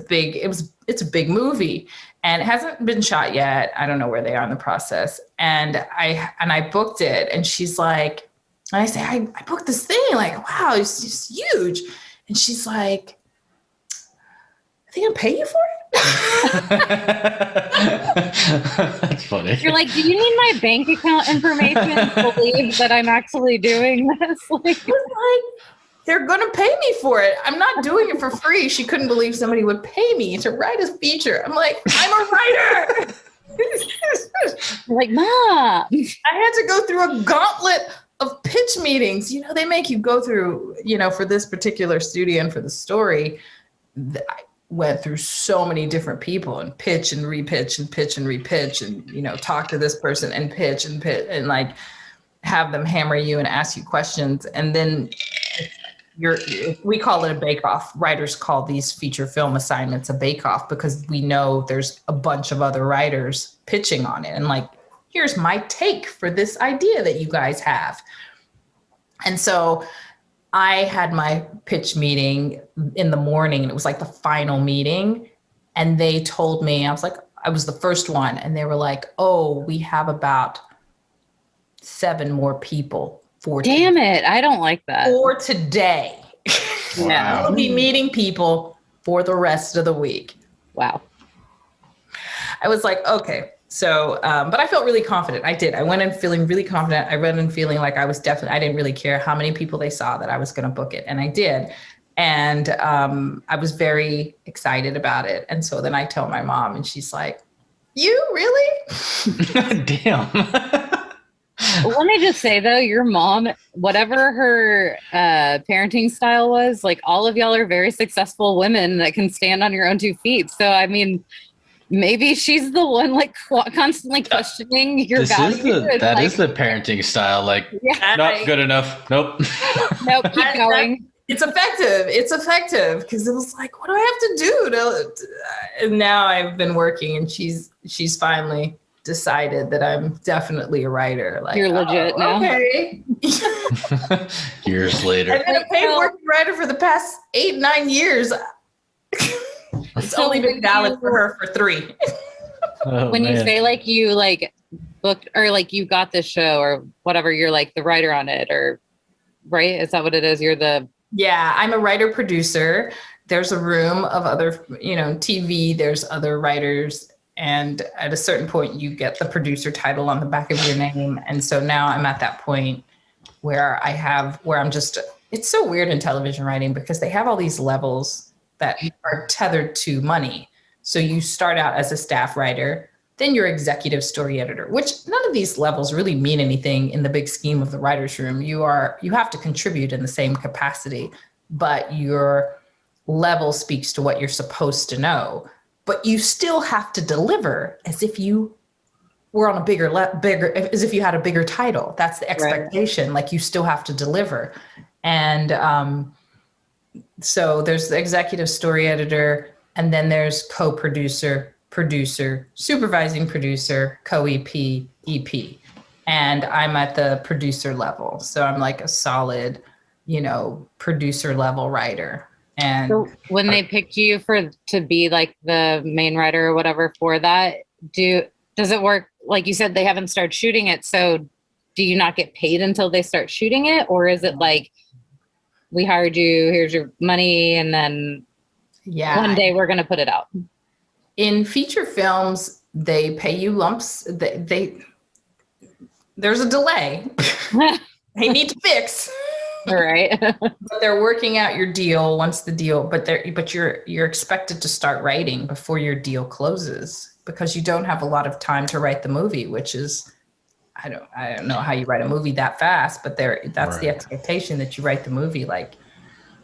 big movie, and it hasn't been shot yet. I don't know where they are in the process. And I booked it, and she's like, and I say, I booked this thing, like, wow, it's just huge. And she's like, I think I'll pay you for it. That's funny. you're like, do you need my bank account information to believe that I'm actually doing this? Like, they're going to pay me for it. I'm not doing it for free. She couldn't believe somebody would pay me to write a feature. I'm like, I'm a writer. like, Mom. I had to go through a gauntlet of pitch meetings. You know, they make you go through, for this particular studio and for the story, I went through so many different people and pitch and repitch and pitch and repitch and, talk to this person and pitch and like have them hammer you and ask you questions. And then we call it a bake-off. Writers call these feature film assignments a bake-off because we know there's a bunch of other writers pitching on it. And like, here's my take for this idea that you guys have. And so I had my pitch meeting in the morning, and it was like the final meeting. And they told me, I was the first one. And they were like, oh, we have about 7 more people. Damn it. I don't like that. For today. Yeah. We'll be meeting people for the rest of the week. Wow. I was like, okay. So, but I felt really confident. I did. I went in feeling really confident. I went in feeling like I didn't really care how many people they saw, that I was going to book it. And I did. And I was very excited about it. And so then I tell my mom, and she's like, you really? Damn. Let me just say though, your mom, whatever her parenting style was, like, all of y'all are very successful women that can stand on your own 2 feet. So, I mean, maybe she's the one like constantly questioning your values. That is the parenting style. Like, yeah, not good enough. Nope. Nope, keep going. It's effective because it was like, what do I have to do? And now I've been working, and she's finally decided that I'm definitely a writer. Like, you're legit now. Okay. Years later. I've been a paid working writer for the past 8-9 years. It's only been valid for her for 3. When you say like you like booked or like you got this show or whatever, you're like the writer on it, or right? Is that what it is? You're the Yeah, I'm a writer producer. There's a room of other, TV, there's other writers. And at a certain point, you get the producer title on the back of your name. And so now I'm at that point where I'm just, it's so weird in television writing because they have all these levels that are tethered to money. So you start out as a staff writer, then you're executive story editor, which none of these levels really mean anything in the big scheme of the writer's room. You have to contribute in the same capacity, but your level speaks to what you're supposed to know. But you still have to deliver as if you were on a bigger, as if you had a bigger title. That's the expectation. Right. Like, you still have to deliver. And so there's the executive story editor, and then there's co-producer, producer, supervising producer, co-EP, EP. And I'm at the producer level. So I'm like a solid, producer level writer. And so when they picked you to be like the main writer or whatever for that, does it work? Like you said, they haven't started shooting it. So do you not get paid until they start shooting it? Or is it like, we hired you, here's your money, and then one day we're going to put it out? In feature films, they pay you lumps. There's a delay. They need to fix. All right. But they're working out your deal once the deal. But you're expected to start writing before your deal closes because you don't have a lot of time to write the movie, which is I don't know how you write a movie that fast, but that's the expectation that you write the movie like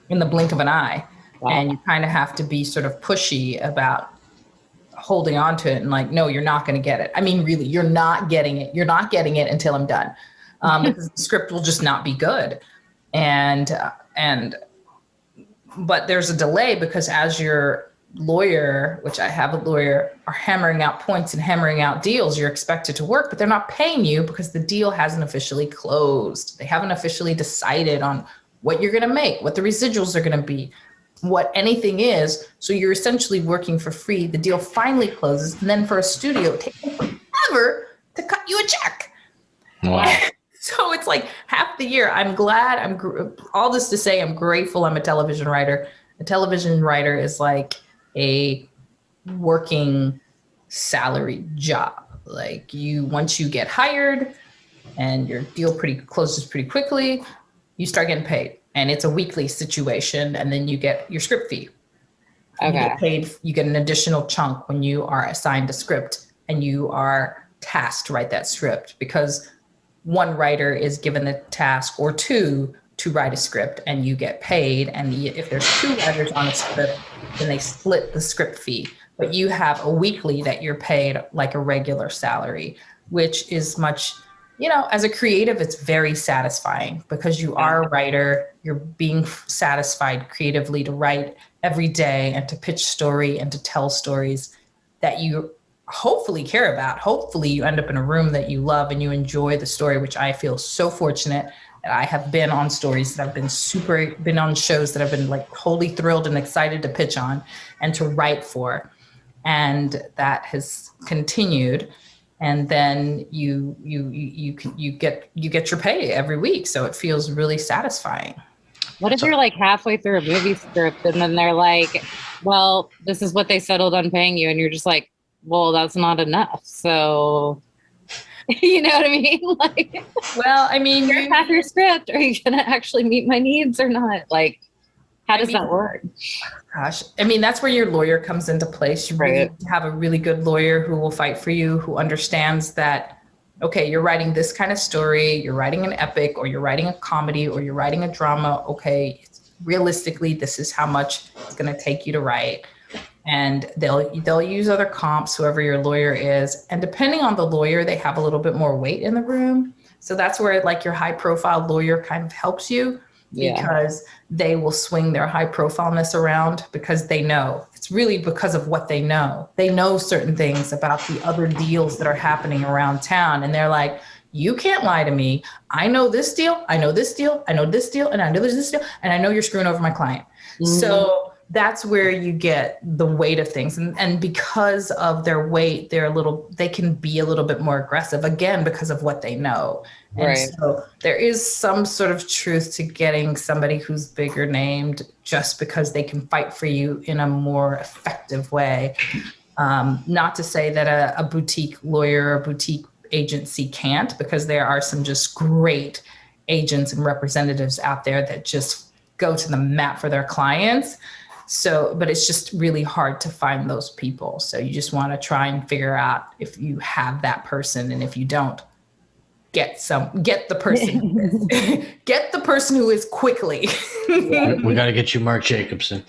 in the blink of an eye. Wow. And you kind of have to be sort of pushy about holding on to it and like, no, you're not going to get it. I mean, really, you're not getting it. You're not getting it until I'm done. Because the script will just not be good. But there's a delay because as your lawyer, which I have a lawyer, are hammering out points and hammering out deals, you're expected to work, but they're not paying you because the deal hasn't officially closed. They haven't officially decided on what you're going to make, what the residuals are going to be, what anything is. So you're essentially working for free. The deal finally closes. And then for a studio, it takes forever to cut you a check. Wow. So it's like half the year. I'm glad. All this to say, I'm grateful I'm a television writer. A television writer is like a working salary job. Like once you get hired and your deal closes pretty quickly, you start getting paid. And it's a weekly situation. And then you get your script fee. Okay. You get paid. You get an additional chunk when you are assigned a script and you are tasked to write that script because one writer is given the task or two to write a script and you get paid. And if there's two writers on a script, then they split the script fee. But you have a weekly that you're paid like a regular salary, which is much, as a creative, it's very satisfying because you are a writer. You're being satisfied creatively to write every day and to pitch story and to tell stories that you hopefully care about. Hopefully you end up in a room that you love and you enjoy the story, which I feel so fortunate that I have been on stories that I've been on shows that I've been like totally thrilled and excited to pitch on and to write for. And that has continued. And then you get your pay every week. So it feels really satisfying. What if you're like halfway through a movie script and then they're like, well, this is what they settled on paying you. And you're just like, well, that's not enough. So, you know what I mean? Like, well, I mean, you're half your script. Are you going to actually meet my needs or not? Like, how does that work? Gosh, I mean, that's where your lawyer comes into place. You really need to have a really good lawyer who will fight for you, who understands that, okay, you're writing this kind of story, you're writing an epic, or you're writing a comedy, or you're writing a drama. Okay, realistically, this is how much it's going to take you to write. And they'll use other comps, whoever your lawyer is. And depending on the lawyer, they have a little bit more weight in the room. So that's where like your high profile lawyer kind of helps you because they will swing their high profileness around because they know. It's really because of what they know. They know certain things about the other deals that are happening around town. And they're like, you can't lie to me. I know this deal. I know this deal. I know this deal. And I know there's this deal. And I know you're screwing over my client. Mm-hmm. So that's where you get the weight of things. And because of their weight, they can be a little bit more aggressive, again, because of what they know. And so there is some sort of truth to getting somebody who's bigger named just because they can fight for you in a more effective way. Not to say that a boutique lawyer or boutique agency can't, because there are some just great agents and representatives out there that just go to the mat for their clients. So, but it's just really hard to find those people. So you just want to try and figure out if you have that person. And if you don't, get the person who is quickly. We got to get you Mark Jacobson.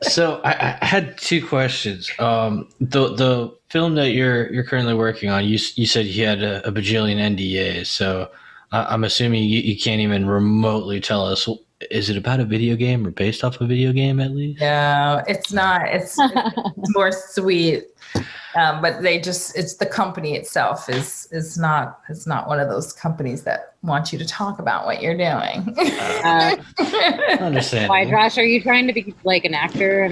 So I had two questions. The film that you're currently working on, you said you had a bajillion NDAs. So I'm assuming you can't even remotely tell us. Is it about a video game or based off a video game at least? No, it's not. It's more sweet. But it's the company itself is not one of those companies that want you to talk about what you're doing. Understand. Why, Josh, are you trying to be like an actor?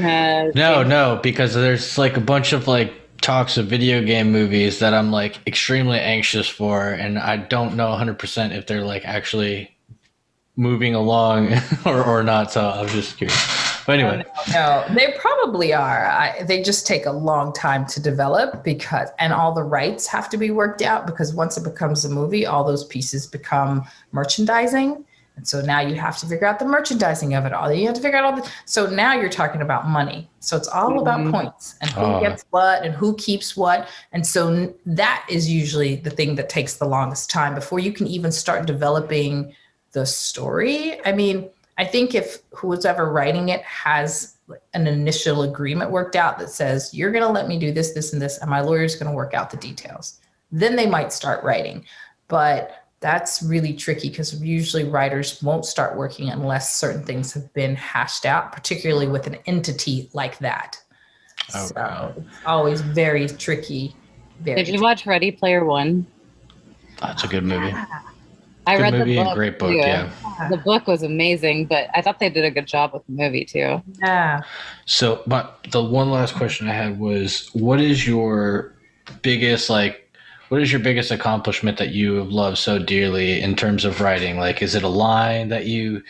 No, because there's like a bunch of like talks of video game movies that I'm like extremely anxious for, and I don't know 100% if they're like actually moving along or not. So I was just curious. But anyway. No, they probably are. They just take a long time to develop and all the rights have to be worked out, because once it becomes a movie, all those pieces become merchandising. And so now you have to figure out the merchandising of it all. You have to figure out so now you're talking about money. So it's all about points and who gets what and who keeps what. And so that is usually the thing that takes the longest time before you can even start developing the story. I mean, I think if who's ever writing it has an initial agreement worked out that says, you're going to let me do this, this, and this, and my lawyer's going to work out the details, then they might start writing. But that's really tricky because usually writers won't start working unless certain things have been hashed out, particularly with an entity like that. Okay. So it's always very tricky. Did you watch Ready Player One? That's a good movie. I read movie the book. And great book, yeah. The book was amazing, but I thought they did a good job with the movie too. Yeah. So, but the one last question I had was, what is your biggest accomplishment that you have loved so dearly in terms of writing? Like, is it a line that you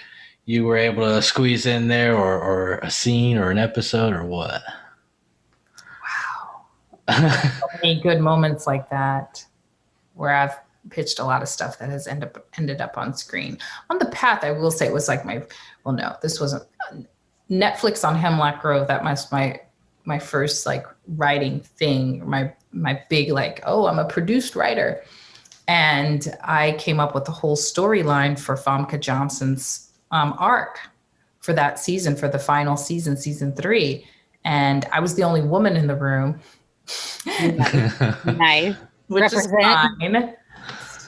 were able to squeeze in there, or a scene or an episode, or what? Wow. So many good moments like that where I've pitched a lot of stuff that has ended up on screen. On the path, I will say it was like this wasn't Netflix on Hemlock Grove. That was my first like writing thing, my big like, I'm a produced writer. And I came up with the whole storyline for Famke Janssen's arc for that season, for the final season, season 3. And I was the only woman in the room. Nice. Which is fine.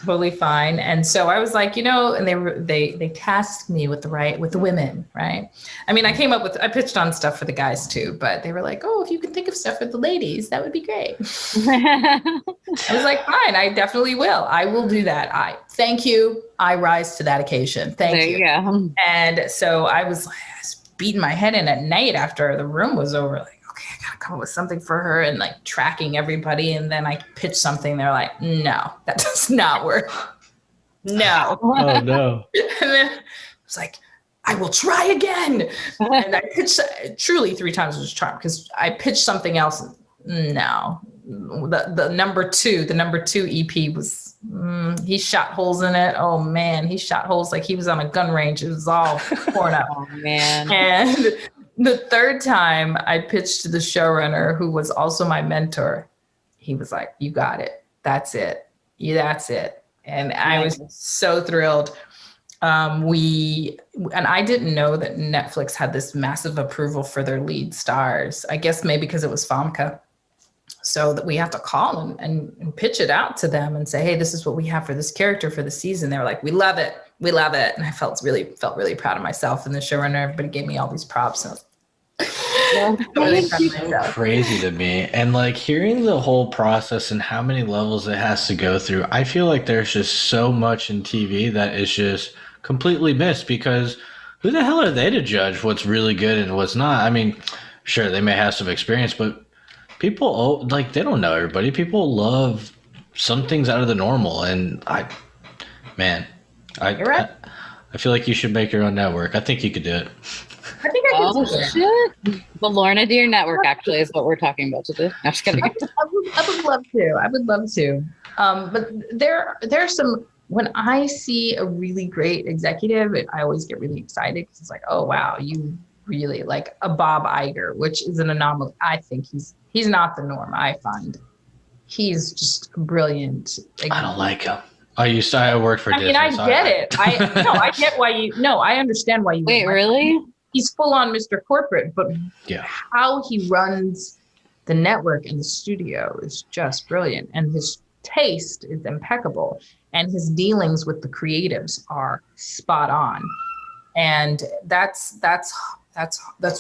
Totally fine. And so I was like, and they tasked me with the women, right? I mean, I pitched on stuff for the guys too, but they were like, if you can think of stuff for the ladies, that would be great. I was like, fine, I definitely will. I will do that. Thank you. I rise to that occasion. Thank you. There you go. And so I was beating my head in at night after the room was over, like, okay, I gotta come up with something for her, and like tracking everybody. And then I pitched something. They're like, no, that does not work. No. Oh no. And then I was like, I will try again. And I pitched truly 3 times was a charm, because I pitched something else. No, the number 2 EP was, he shot holes in it. Oh man, he shot holes like he was on a gun range. It was all torn up. Oh man. And the 3rd time I pitched to the showrunner, who was also my mentor, he was like, you got it. That's it. Yeah, that's it. And I was so thrilled. And I didn't know that Netflix had this massive approval for their lead stars. I guess maybe because it was Famke. So that we have to call and pitch it out to them and say, hey, this is what we have for this character for the season. They were like, we love it. We love it. And I felt really proud of myself. And the showrunner, everybody gave me all these props. And I was really proud of myself. Crazy to me. And like hearing the whole process and how many levels it has to go through, I feel like there's just so much in TV that is just completely missed, because who the hell are they to judge what's really good and what's not? I mean, sure, they may have some experience, but people, like, they don't know everybody. People love some things out of the normal. And I feel like you should make your own network. I think you could do it. I think I can do it. Shit. The Lorna Dear network actually is what we're talking about today. I'm just kidding. I would love to. I would love to. But there's some, when I see a really great executive, I always get really excited, because it's like, oh wow, you really like a Bob Iger, which is an anomaly. I think he's not the norm. I find he's just brilliant. I don't like him. I worked for Disney. I mean, I get it. I get why I understand why you. Wait, really? He's full on Mr. Corporate, but yeah, how he runs the network and the studio is just brilliant. And his taste is impeccable. And his dealings with the creatives are spot on. And that's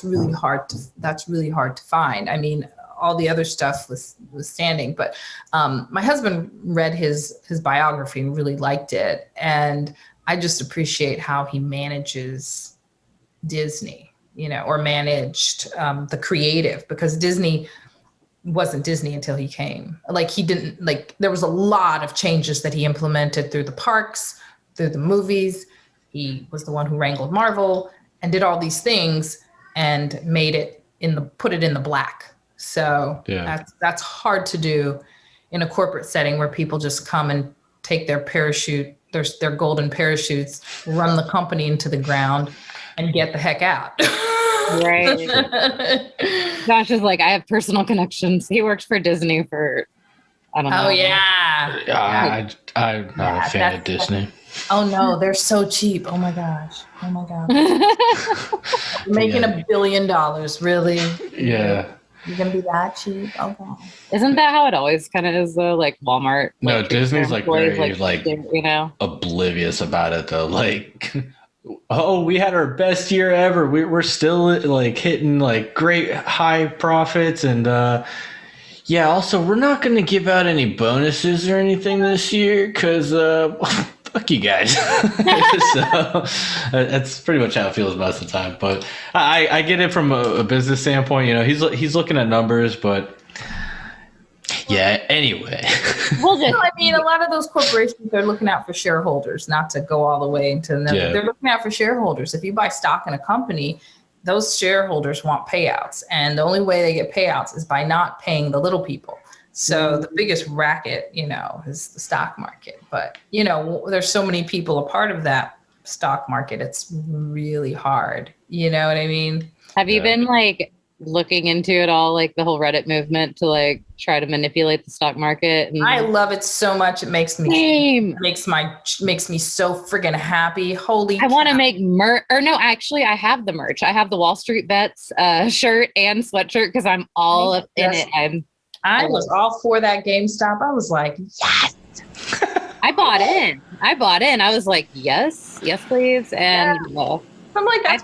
really hard to find. I mean, all the other stuff was standing, but my husband read his biography and really liked it. And I just appreciate how he manages Disney, or managed the creative, because Disney wasn't Disney until he came. Like, he didn't, like, there was a lot of changes that he implemented through the parks, through the movies. He was the one who wrangled Marvel and did all these things. and put it in the black. So that's hard to do in a corporate setting where people just come and take their their golden parachutes, run the company into the ground, and get the heck out. Right. Josh is like, I have personal connections. He works for Disney for, I don't know. Oh yeah. I'm not a fan of Disney. Oh no, they're so cheap. Oh my gosh. Making $1 billion, really? Yeah. You're gonna be that cheap? Oh god. Isn't that how it always kind of is though? Like Walmart. No, Disney's like very like you know, oblivious about it though. Like, oh, we had our best year ever. We're still like hitting like great high profits, and yeah. Also, we're not going to give out any bonuses or anything this year because fuck you guys. So that's pretty much how it feels most of the time. But I get it from a business standpoint. You know, he's looking at numbers, but yeah. Anyway, I mean, a lot of those corporations, they're looking out for shareholders. Not to go all the way into another. Yeah. They're looking out for shareholders. If you buy stock in a company, those shareholders want payouts, and the only way they get payouts is by not paying the little people. So the biggest racket, you know, is the stock market. But, you know, there's so many people a part of that stock market. It's really hard. You know what I mean? Have you been like looking into it all, like the whole Reddit movement to like try to manipulate the stock market? I love it so much. It makes me makes me so friggin' happy. I want to make merch. Or no, actually, I have the merch. I have the Wall Street Bets shirt and sweatshirt because I'm all up in it. I was all for that GameStop. I was like, yes. I bought in. I was like, yes, please. And I'm like, that's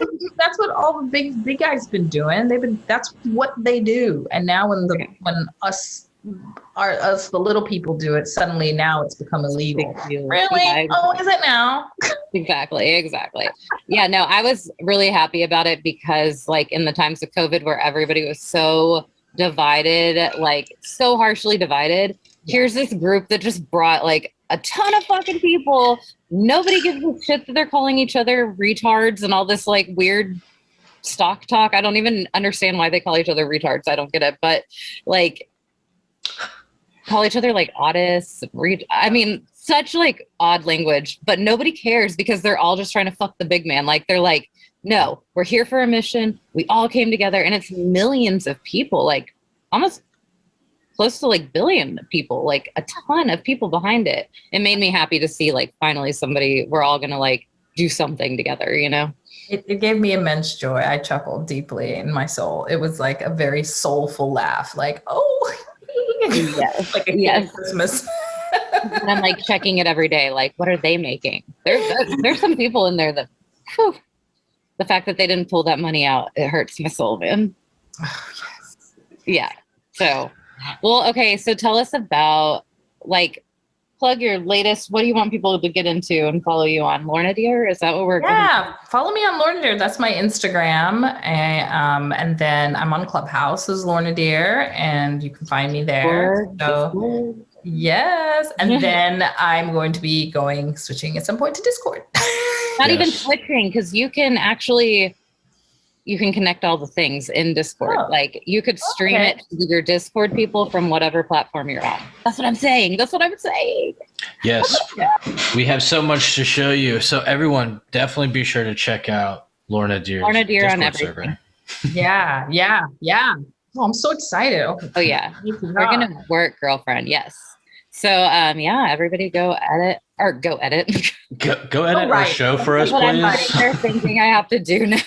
what all the big guys been doing. That's what they do. And now when us the little people do it, suddenly now it's become illegal. Really? Yeah, oh, is it now? Exactly. Yeah, no, I was really happy about it because like in the times of COVID where everybody was so divided, like so harshly divided, here's this group that just brought like a ton of fucking people. Nobody gives a shit that they're calling each other retards and all this like weird stock talk. I don't even understand why they call each other retards. I don't get it. But like call each other like oddists. I mean, such like odd language, but nobody cares because they're all just trying to fuck the big man. Like they're like, no, we're here for a mission. We all came together and it's millions of people, like almost close to like billion people, like a ton of people behind it. It made me happy to see like finally we're all going to like do something together, you know? It gave me immense joy. I chuckled deeply in my soul. It was like a very soulful laugh, like, oh, yes. Like a Christmas. And I'm like checking it every day. Like, what are they making? There's some people in there that, whew, the fact that they didn't pull that money out, it hurts my soul, man. Oh, yes. Yeah. So, well, okay. So tell us about like, plug your latest. What do you want people to get into and follow you on? Lorna Dear? Is that what we're going to do? Follow me on Lorna Dear. That's my Instagram. And then I'm on Clubhouse as Lorna Dear, and you can find me there. So, yes. And then I'm going to be switching at some point to Discord. Not even switching, because you can connect all the things in Discord. Like you could stream it to your Discord people from whatever platform you're on. That's what I'm saying. Yes. We have so much to show you. So everyone definitely be sure to check out Lorna Dear's Lorna Dear Discord on everything. server. Yeah. Oh, I'm so excited. Okay. Oh yeah. We're going to work, girlfriend. Yes. So everybody go edit. Go edit our show for us, please. They're thinking I have to do now.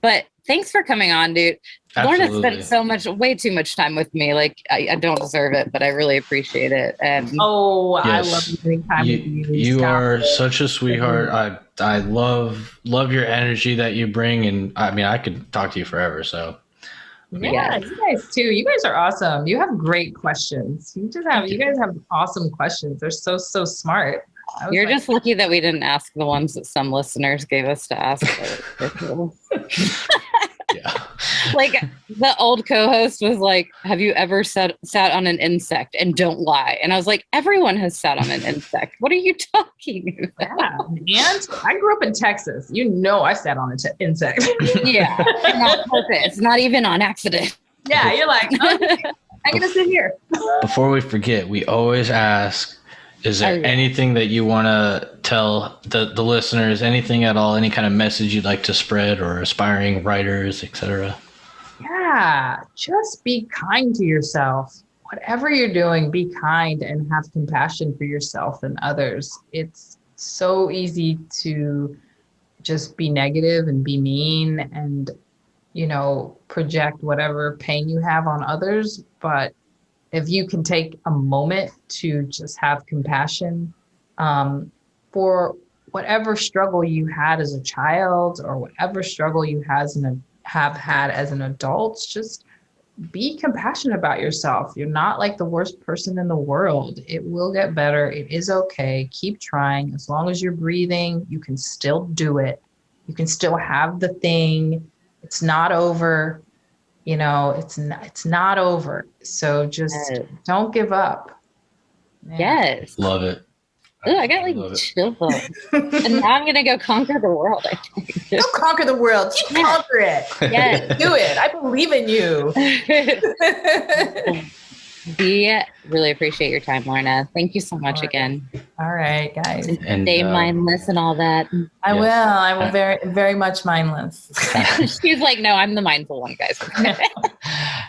But thanks for coming on, dude. Lorna spent way too much time with me. Like I don't deserve it, but I really appreciate it. And I love spending time with you. You are such a sweetheart. I love your energy that you bring, and I mean I could talk to you forever. So yeah, you guys too. You guys are awesome. You have great questions. You guys have awesome questions. They're so smart. You're just lucky that we didn't ask the ones that some listeners gave us to ask. Yeah. Like the old co-host was like, have you ever sat on an insect? And don't lie. And I was like, everyone has sat on an insect. What are you talking about? Yeah. And I grew up in Texas. You know I sat on an insect. Yeah. Not purpose. Not even on accident. Yeah, you're like, okay, I'm going to sit here. Before we forget, we always ask, is there anything that you want to tell the listeners, anything at all, any kind of message you'd like to spread, or aspiring writers, etc.? Yeah, just be kind to yourself. Whatever you're doing, be kind and have compassion for yourself and others. It's so easy to just be negative and be mean and, project whatever pain you have on others. But if you can take a moment to just have compassion for whatever struggle you had as a child or whatever struggle you have had as an adult, just be compassionate about yourself. You're not like the worst person in the world. It will get better. It is okay. Keep trying. As long as you're breathing, you can still do it. You can still have the thing. It's not over. It's not over. So just don't give up. Yeah. Yes. Love it. Ooh, I got like chills. And now I'm gonna go conquer the world, I think. Go conquer the world. You conquer it. Yes. Do it. I believe in you. We really appreciate your time, Lorna. Thank you so much again. All right, guys. And stay mindless and all that. I will. I will very, very much mindless. She's like, no, I'm the mindful one, guys.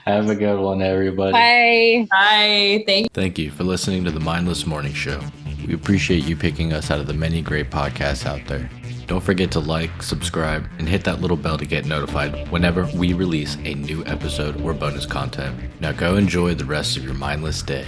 Have a good one, everybody. Bye. Bye. Thank you for listening to the Mindless Morning Show. We appreciate you picking us out of the many great podcasts out there. Don't forget to like, subscribe, and hit that little bell to get notified whenever we release a new episode or bonus content. Now go enjoy the rest of your mindless day.